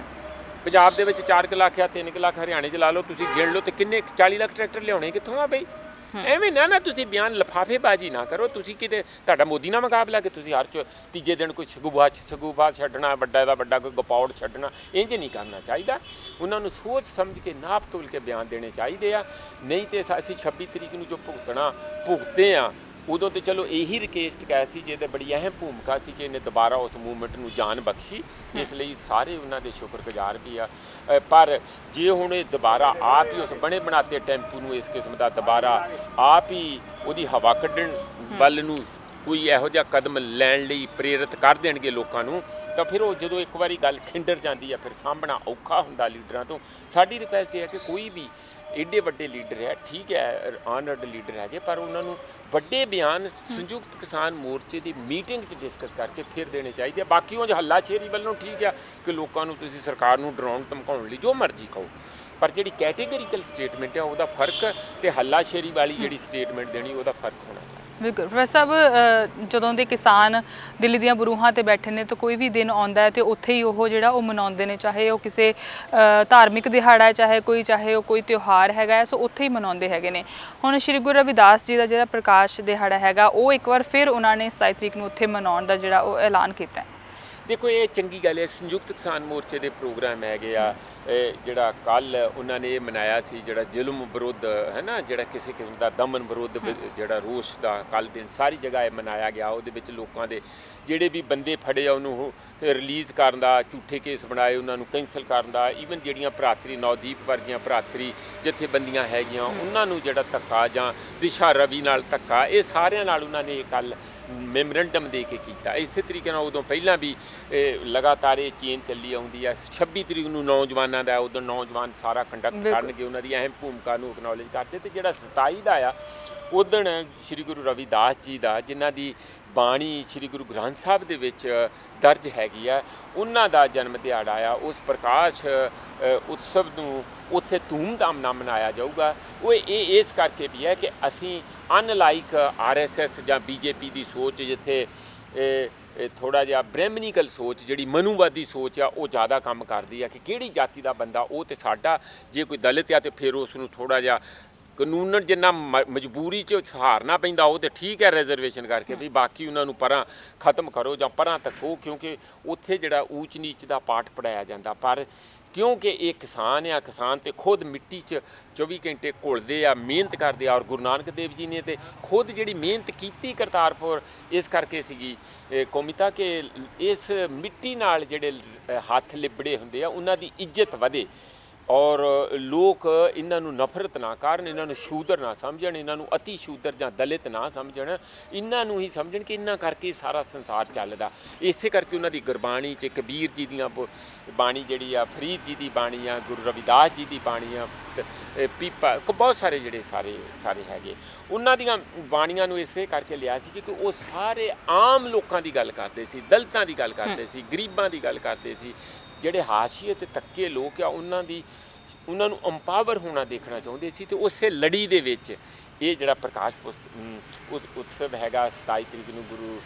ਪੰਜਾਬ ਦੇ ਵਿੱਚ 4 ਲੱਖ ਜਾਂ 3 ਲੱਖ ਹਰਿਆਣੇ 'ਚ ਲਾ ਲਓ, ਤੁਸੀਂ ਗਿਣ ਲਓ, ਤੇ ਕਿੰਨੇ 40 ਲੱਖ ਟਰੈਕਟਰ ਲਿਆਉਣੇ ਕਿੱਥੋਂ ਆ ਬਈ? ਐਵੇਂ ਨਾ ਤੁਸੀਂ ਬਿਆਨ ਲਿਫਾਫੇਬਾਜ਼ੀ ਨਾ ਕਰੋ। ਤੁਸੀਂ ਕਿਤੇ ਤੁਹਾਡਾ ਮੋਦੀ ਨਾਲ ਮੁਕਾਬਲਾ ਕਿ ਤੁਸੀਂ ਹਰ ਤੀਜੇ ਦਿਨ ਕੋਈ ਸਗੂਬਾ ਛੱਡਣਾ, ਵੱਡਾ ਦਾ ਵੱਡਾ ਕੋਈ ਗਪੌੜ ਛੱਡਣਾ, ਇੰਝ ਨਹੀਂ ਕਰਨਾ ਚਾਹੀਦਾ। ਉਹਨਾਂ ਨੂੰ ਸੋਚ ਸਮਝ ਕੇ ਨਾਪ ਤੋਲ ਕੇ ਬਿਆਨ ਦੇਣੇ ਚਾਹੀਦੇ ਆ। ਨਹੀਂ ਤੇ ਅਸੀਂ 26 ਤਰੀਕ ਨੂੰ ਜੋ ਭੁਗਤੇ ਆ, ਉਦੋਂ ਤੇ ਚਲੋ ਇਹੀ ਰਿਕੁਐਸਟ ਕਹਿ ਸੀ ਜਿਹਦੇ ਬੜੀ ਅਹਿਮ ਭੂਮਿਕਾ ਸੀ ਕਿ ਇਹਨੇ ਦੁਬਾਰਾ ਉਸ ਮੂਵਮੈਂਟ ਨੂੰ ਜਾਨ ਬਖਸ਼ੀ, ਇਸ ਲਈ ਸਾਰੇ ਉਹਨਾਂ ਦੇ ਸ਼ੁਕਰਗੁਜ਼ਾਰ ਵੀ ਆ। ਪਰ ਜੇ ਹੁਣ ਇਹ ਦੁਬਾਰਾ ਆਪ ਹੀ ਉਸ ਬਣੇ ਬਣਾਤੇ ਟੈਂਪੂ ਨੂੰ ਇਸ ਕਿਸਮ ਦਾ ਦੁਬਾਰਾ ਆਪ ਹੀ ਉਹਦੀ ਹਵਾ ਕੱਢਣ ਵੱਲ ਨੂੰ ਕੋਈ ਇਹੋ ਜਿਹਾ ਕਦਮ ਲੈਣ ਲਈ ਪ੍ਰੇਰਿਤ ਕਰ ਦੇਣਗੇ ਲੋਕਾਂ ਨੂੰ, ਤਾਂ ਫਿਰ ਉਹ ਜਦੋਂ ਇੱਕ ਵਾਰੀ ਗੱਲ ਖਿੰਡਰ ਜਾਂਦੀ ਆ, ਫਿਰ ਸਾਂਭਣਾ ਔਖਾ ਹੁੰਦਾ ਲੀਡਰਾਂ ਤੋਂ। ਸਾਡੀ ਰਿਕੁਐਸਟ ਇਹ ਹੈ ਕਿ ਕੋਈ ਵੀ ਏਡੇ ਵੱਡੇ ਲੀਡਰ ਹੈ, ਠੀਕ ਹੈ ਆਨਰਡ ਲੀਡਰ ਹੈਗੇ, ਪਰ ਉਹਨਾਂ ਨੂੰ ਵੱਡੇ ਬਿਆਨ ਸੰਯੁਕਤ ਕਿਸਾਨ ਮੋਰਚੇ ਦੀ ਮੀਟਿੰਗ 'ਚ ਡਿਸਕਸ ਕਰਕੇ ਫਿਰ ਦੇਣੇ ਚਾਹੀਦੇ ਆ। ਬਾਕੀ ਉਹ ਹੱਲਾਸ਼ੇਰੀ ਵੱਲੋਂ ਠੀਕ ਆ ਕਿ ਲੋਕਾਂ ਨੂੰ ਤੁਸੀਂ ਸਰਕਾਰ ਨੂੰ ਡਰਾਉਣ ਧਮਕਾਉਣ ਲਈ ਜੋ ਮਰਜ਼ੀ ਕਹੋ, ਪਰ ਜਿਹੜੀ ਕੈਟੇਗਰੀਕਲ ਸਟੇਟਮੈਂਟ ਹੈ ਉਹਦਾ ਫਰਕ ਤੇ ਹੱਲਾਸ਼ੇਰੀ ਵਾਲੀ ਜਿਹੜੀ ਸਟੇਟਮੈਂਟ ਦੇਣੀ ਉਹਦਾ ਫਰਕ ਹੋਣਾ ਚਾਹੀਦਾ। ਬਿਲਕੁਲ ਪ੍ਰੋਫੈਸਰ ਸਾਹਿਬ, ਜਦੋਂ ਦੇ ਕਿਸਾਨ ਦਿੱਲੀ ਦੀਆਂ ਬਰੂਹਾਂ ਤੇ ਬੈਠੇ ਨੇ ਤਾਂ ਕੋਈ ਵੀ ਦਿਨ ਆਉਂਦਾ ਹੈ ਤੇ ਉੱਥੇ ਹੀ ਉਹ ਜਿਹੜਾ ਉਹ ਮਨਾਉਂਦੇ ਨੇ, ਚਾਹੇ ਉਹ ਕਿਸੇ ਧਾਰਮਿਕ ਦਿਹਾੜਾ ਹੈ, ਚਾਹੇ ਉਹ ਕੋਈ ਤਿਉਹਾਰ ਹੈਗਾ, ਸੋ ਉੱਥੇ ਹੀ ਮਨਾਉਂਦੇ ਹੈਗੇ ਨੇ। ਹੁਣ ਸ਼੍ਰੀ ਗੁਰੂ ਰਵਿਦਾਸ ਜੀ ਦਾ ਜਿਹੜਾ ਪ੍ਰਕਾਸ਼ ਦਿਹਾੜਾ ਹੈਗਾ, ਉਹ ਇੱਕ ਵਾਰ ਫਿਰ ਉਹਨਾਂ ਨੇ 27 ਤਰੀਕ ਨੂੰ ਉੱਥੇ ਮਨਾਉਣ ਦਾ ਜਿਹੜਾ ਉਹ ਐਲਾਨ ਕੀਤਾ ਹੈ। ਦੇਖੋ ਇਹ ਚੰਗੀ ਗੱਲ ਹੈ। ਸੰਯੁਕਤ ਕਿਸਾਨ ਮੋਰਚੇ ਦੇ ਪ੍ਰੋਗਰਾਮ ਹੈਗੇ ਆ। ਜਿਹੜਾ ਕੱਲ੍ਹ ਉਹਨਾਂ ਨੇ ਇਹ ਮਨਾਇਆ ਸੀ, ਜਿਹੜਾ ਜ਼ੁਲਮ ਵਿਰੁੱਧ ਹੈ ਨਾ, ਜਿਹੜਾ ਕਿਸੇ ਕਿਸਮ ਦਾ ਦਮਨ ਵਿਰੁੱਧ ਜਿਹੜਾ ਰੋਸ ਦਾ ਕੱਲ੍ਹ ਦਿਨ ਸਾਰੀ ਜਗ੍ਹਾ ਇਹ ਮਨਾਇਆ ਗਿਆ। ਉਹਦੇ ਵਿੱਚ ਲੋਕਾਂ ਦੇ ਜਿਹੜੇ ਵੀ ਬੰਦੇ ਫੜੇ ਆ ਉਹਨੂੰ ਰਿਲੀਜ਼ ਕਰਨ ਦਾ, ਝੂਠੇ ਕੇਸ ਬਣਾਏ ਉਹਨਾਂ ਨੂੰ ਕੈਂਸਲ ਕਰਨ ਦਾ, ਈਵਨ ਜਿਹੜੀਆਂ ਭਰਾਤਰੀ ਨੌਦੀਪ ਵਰਗੀਆਂ ਭਰਾਤਰੀ ਜਥੇਬੰਦੀਆਂ ਹੈਗੀਆਂ ਉਹਨਾਂ ਨੂੰ ਜਿਹੜਾ ਧੱਕਾ ਜਾਂ ਦਿਸ਼ਾ ਰਵੀ ਨਾਲ ਧੱਕਾ, ਇਹ ਸਾਰਿਆਂ ਨਾਲ ਉਹਨਾਂ ਨੇ ਕੱਲ੍ਹ ਮੈਮੋਰੰਡਮ ਦੇ ਕੇ ਕੀਤਾ। ਇਸੇ ਤਰੀਕੇ ਨਾਲ ਉਦੋਂ ਪਹਿਲਾਂ ਵੀ ਲਗਾਤਾਰ ਇਹ ਚੇਨ ਚੱਲੀ ਆਉਂਦੀ ਆ। 26 ਤਰੀਕ ਨੂੰ ਨੌਜਵਾਨਾਂ ਦਾ, ਉਦੋਂ ਨੌਜਵਾਨ ਸਾਰਾ ਕੰਡਕਟ ਕਰਨਗੇ, ਉਹਨਾਂ ਦੀ ਅਹਿਮ ਭੂਮਿਕਾ ਨੂੰ ਅਕਨੌਲੇਜ ਕਰਦੇ। ਤੇ ਜਿਹੜਾ 27 ਦਾ ਆ ਉਦਣ ਸ਼੍ਰੀ ਗੁਰੂ ਰਵਿਦਾਸ ਜੀ ਦਾ, ਜਿਨ੍ਹਾਂ ਦੀ ਬਾਣੀ ਸ਼੍ਰੀ ਗੁਰੂ ਗ੍ਰੰਥ ਸਾਹਿਬ ਦੇ ਵਿੱਚ ਦਰਜ ਹੈਗੀ ਆ, ਉਹਨਾਂ ਦਾ ਜਨਮ ਦਿਹਾੜਾ ਆ। ਉਸ ਪ੍ਰਕਾਸ਼ ਉਤਸਵ ਨੂੰ ਉੱਥੇ ਧੂਮਧਾਮ ਨਾਲ ਮਨਾਇਆ ਜਾਊਗਾ। ਉਹ ਇਹ ਇਸ ਕਰਕੇ ਵੀ ਹੈ ਕਿ ਅਸੀਂ ਅਨਲਾਈਕ RSS ਜਾਂ BJP ਦੀ ਸੋਚ, ਜਿੱਥੇ ਥੋੜ੍ਹਾ ਜਿਹਾ ਬ੍ਰਹਿਮਨੀਕਲ ਸੋਚ, ਜਿਹੜੀ ਮਨੂਵਾਦੀ ਸੋਚ ਆ, ਉਹ ਜ਼ਿਆਦਾ ਕੰਮ ਕਰਦੀ ਆ ਕਿ ਕਿਹੜੀ ਜਾਤੀ ਦਾ ਬੰਦਾ ਉਹ ਤੇ ਸਾਡਾ, ਜੇ ਕੋਈ ਦਲਿਤ ਆ ਤੇ ਫਿਰ ਉਸ ਨੂੰ ਥੋੜ੍ਹਾ ਜਿਹਾ ਕਾਨੂੰਨ ਜਿੰਨਾ ਮਜਬੂਰੀ 'ਚ ਸਹਾਰਨਾ ਪੈਂਦਾ ਉਹ ਤਾਂ ਠੀਕ ਹੈ ਰਿਜ਼ਰਵੇਸ਼ਨ ਕਰਕੇ, ਵੀ ਬਾਕੀ ਉਹਨਾਂ ਨੂੰ ਪਰਾਂ ਖਤਮ ਕਰੋ ਜਾਂ ਪਰਾਂ ਤੱਕੋ, ਕਿਉਂਕਿ ਉੱਥੇ ਜਿਹੜਾ ਊਚ ਨੀਚ ਦਾ ਪਾਠ ਪੜ੍ਹਾਇਆ ਜਾਂਦਾ। ਪਰ ਕਿਉਂਕਿ ਇਹ ਕਿਸਾਨ ਆ, ਕਿਸਾਨ ਤੇ ਖੁਦ ਮਿੱਟੀ 'ਚ 24 ਘੰਟੇ ਘੁਲਦੇ ਆ, ਮਿਹਨਤ ਕਰਦੇ ਆ। ਔਰ ਗੁਰੂ ਨਾਨਕ ਦੇਵ ਜੀ ਨੇ ਤੇ ਖੁਦ ਜਿਹੜੀ ਮਿਹਨਤ ਕੀਤੀ ਕਰਤਾਰਪੁਰ ਇਸ ਕਰਕੇ ਸੀਗੀ ਕੌਮੀਤਾ, ਕਿ ਇਸ ਮਿੱਟੀ ਨਾਲ ਜਿਹੜੇ ਹੱਥ ਲਿਬੜੇ ਹੁੰਦੇ ਆ ਉਹਨਾਂ ਦੀ ਇੱਜ਼ਤ ਵਧੇ ਔਰ ਲੋਕ ਇਹਨਾਂ ਨੂੰ ਨਫ਼ਰਤ ਨਾ ਕਰਨ, ਇਹਨਾਂ ਨੂੰ ਸ਼ੂਦਰ ਨਾ ਸਮਝਣ, ਇਹਨਾਂ ਨੂੰ ਅਤੀ ਸ਼ੂਦਰ ਜਾਂ ਦਲਿਤ ਨਾ ਸਮਝਣ, ਇਹਨਾਂ ਨੂੰ ਹੀ ਸਮਝਣ ਕਿ ਇਹਨਾਂ ਕਰਕੇ ਸਾਰਾ ਸੰਸਾਰ ਚੱਲਦਾ। ਇਸੇ ਕਰਕੇ ਉਹਨਾਂ ਦੀ ਗੁਰਬਾਣੀ 'ਚ ਕਬੀਰ ਜੀ ਦੀਆਂ ਬਾਣੀ ਜਿਹੜੀ ਆ, ਫਰੀਦ ਜੀ ਦੀ ਬਾਣੀ ਆ, ਗੁਰੂ ਰਵਿਦਾਸ ਜੀ ਦੀ ਬਾਣੀ ਆ, ਪੀਪਾ ਬਹੁਤ ਸਾਰੇ ਜਿਹੜੇ ਸਾਰੇ ਹੈਗੇ, ਉਹਨਾਂ ਦੀਆਂ ਬਾਣੀਆਂ ਨੂੰ ਇਸੇ ਕਰਕੇ ਲਿਆ ਸੀ ਕਿ ਉਹ ਸਾਰੇ ਆਮ ਲੋਕਾਂ ਦੀ ਗੱਲ ਕਰਦੇ ਸੀ, ਦਲਿਤਾਂ ਦੀ ਗੱਲ ਕਰਦੇ ਸੀ, ਗਰੀਬਾਂ ਦੀ ਗੱਲ ਕਰਦੇ ਸੀ। ਜਿਹੜੇ ਹਾਸ਼ੀਏ ਤੇ ਤੱਕੇ ਲੋਕ ਆ ਉਹਨਾਂ ਨੂੰ ਅੰਪਾਵਰ ਹੋਣਾ ਦੇਖਣਾ ਚਾਹੁੰਦੇ ਸੀ। ਤੇ ਉਸੇ ਲੜੀ ਦੇ ਵਿੱਚ ਇਹ ਜਿਹੜਾ ਪ੍ਰਕਾਸ਼ ਉਤਸਵ ਹੈਗਾ 27 ਤਰੀਕ ਨੂੰ ਗੁਰੂ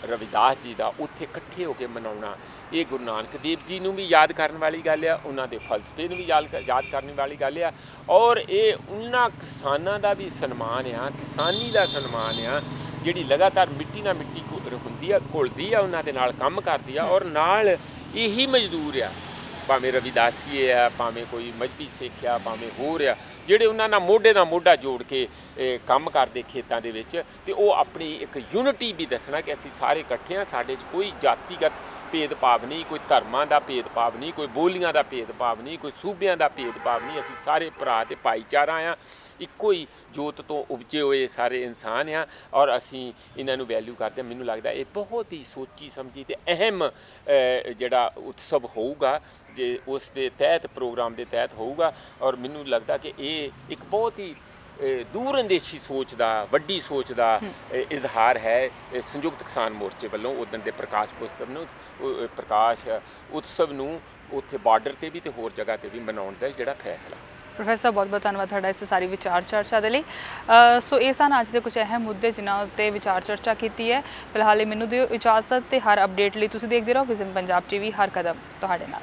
ਰਵਿਦਾਸ ਜੀ ਦਾ, ਉੱਥੇ ਇਕੱਠੇ ਹੋ ਕੇ ਮਨਾਉਣਾ, ਇਹ ਗੁਰੂ ਨਾਨਕ ਦੇਵ ਜੀ ਨੂੰ ਵੀ ਯਾਦ ਕਰਨ ਵਾਲੀ ਗੱਲ ਆ, ਉਹਨਾਂ ਦੇ ਫਲਸਫੇ ਨੂੰ ਵੀ ਯਾਦ ਕਰਨ ਵਾਲੀ ਗੱਲ ਆ। ਔਰ ਇਹ ਉਹਨਾਂ ਕਿਸਾਨਾਂ ਦਾ ਵੀ ਸਨਮਾਨ ਆ, ਕਿਸਾਨੀ ਦਾ ਸਨਮਾਨ ਆ, ਜਿਹੜੀ ਲਗਾਤਾਰ ਮਿੱਟੀ ਨਾਲ ਮਿੱਟੀ ਹੁੰਦੀ ਆ, ਘੁਲਦੀ ਆ, ਉਹਨਾਂ ਦੇ ਨਾਲ ਕੰਮ ਕਰਦੀ ਆ। ਔਰ ਨਾਲ ਇਹੀ ਮਜ਼ਦੂਰ ਆ, ਭਾਵੇਂ ਰਵਿਦਾਸੀਏ ਆ, ਭਾਵੇਂ ਕੋਈ ਮਜ਼੍ਹਬੀ ਸਿੱਖ ਆ, ਭਾਵੇਂ ਹੋਰ ਆ, ਜਿਹੜੇ ਉਹਨਾਂ ਨਾਲ ਮੋਢੇ ਨਾਲ ਮੋਢਾ ਜੋੜ ਕੇ ਕੰਮ ਕਰਦੇ ਖੇਤਾਂ ਦੇ ਵਿੱਚ। ਤੇ ਉਹ ਆਪਣੀ ਇੱਕ ਯੂਨਿਟੀ ਵੀ ਦੱਸਣਾ ਕਿ ਅਸੀਂ ਸਾਰੇ ਇਕੱਠੇ ਹਾਂ, ਸਾਡੇ 'ਚ ਕੋਈ ਜਾਤੀਗਤ ਭੇਦਭਾਵ ਨਹੀਂ, ਕੋਈ ਧਰਮਾਂ ਦਾ ਭੇਦਭਾਵ ਨਹੀਂ, ਕੋਈ ਬੋਲੀਆਂ ਦਾ ਭੇਦਭਾਵ ਨਹੀਂ, ਕੋਈ ਸੂਬਿਆਂ ਦਾ ਭੇਦਭਾਵ ਨਹੀਂ। ਅਸੀਂ ਸਾਰੇ ਭਰਾ ਤੇ ਭਾਈਚਾਰਾ ਆ, ਇੱਕੋ ਹੀ ਜੋਤ ਤੋਂ ਉਪਜੇ ਹੋਏ ਸਾਰੇ ਇਨਸਾਨ ਆ ਔਰ ਅਸੀਂ ਇਹਨਾਂ ਨੂੰ ਵੈਲਿਊ ਕਰਦੇ ਹਾਂ। ਮੈਨੂੰ ਲੱਗਦਾ ਇਹ ਬਹੁਤ ਹੀ ਸੋਚੀ ਸਮਝੀ ਤੇ ਅਹਿਮ ਜਿਹੜਾ ਉਤਸਵ ਹੋਊਗਾ, ਜੇ ਉਸ ਦੇ ਤਹਿਤ ਪ੍ਰੋਗਰਾਮ ਦੇ ਤਹਿਤ ਹੋਊਗਾ। ਔਰ ਮੈਨੂੰ ਲੱਗਦਾ ਕਿ ਇਹ ਇੱਕ ਬਹੁਤ ਹੀ ਦੂਰ ਅੰਦੇਸ਼ੀ ਸੋਚ ਦਾ, ਵੱਡੀ ਸੋਚ ਦਾ ਇਜ਼ਹਾਰ ਹੈ ਸੰਯੁਕਤ ਕਿਸਾਨ ਮੋਰਚੇ ਵੱਲੋਂ ਉਦਣ ਦੇ ਪ੍ਰਕਾਸ਼ ਉਤਸਵ ਨੂੰ ਉੱਥੇ ਬਾਰਡਰ ਤੇ ਵੀ ਤੇ ਹੋਰ ਜਗ੍ਹਾ ਤੇ ਵੀ ਮਨਾਉਣ ਦਾ ਜਿਹੜਾ ਫੈਸਲਾ। ਪ੍ਰੋਫੈਸਰ ਬਹੁਤ ਬਹੁਤ ਧੰਨਵਾਦ ਤੁਹਾਡਾ ਇਸ ਸਾਰੀ ਵਿਚਾਰ ਚਰਚਾ ਦੇ ਲਈ। ਸੋ ਇਹ ਸਨ ਅੱਜ ਦੇ ਕੁਝ ਅਹਿਮ ਮੁੱਦੇ ਜਿਨ੍ਹਾਂ ਉੱਤੇ ਵਿਚਾਰ ਚਰਚਾ ਕੀਤੀ ਹੈ। ਫਿਲਹਾਲ ਮੈਨੂੰ ਦਿਓ ਇਜਾਜ਼ਤ ਤੇ ਹਰ ਅਪਡੇਟ ਲਈ ਤੁਸੀਂ ਦੇਖਦੇ ਰਹੋ ਵਿਜ਼ਨ ਪੰਜਾਬ ਟੀਵੀ, ਹਰ ਕਦਮ ਤੁਹਾਡੇ ਨਾਲ।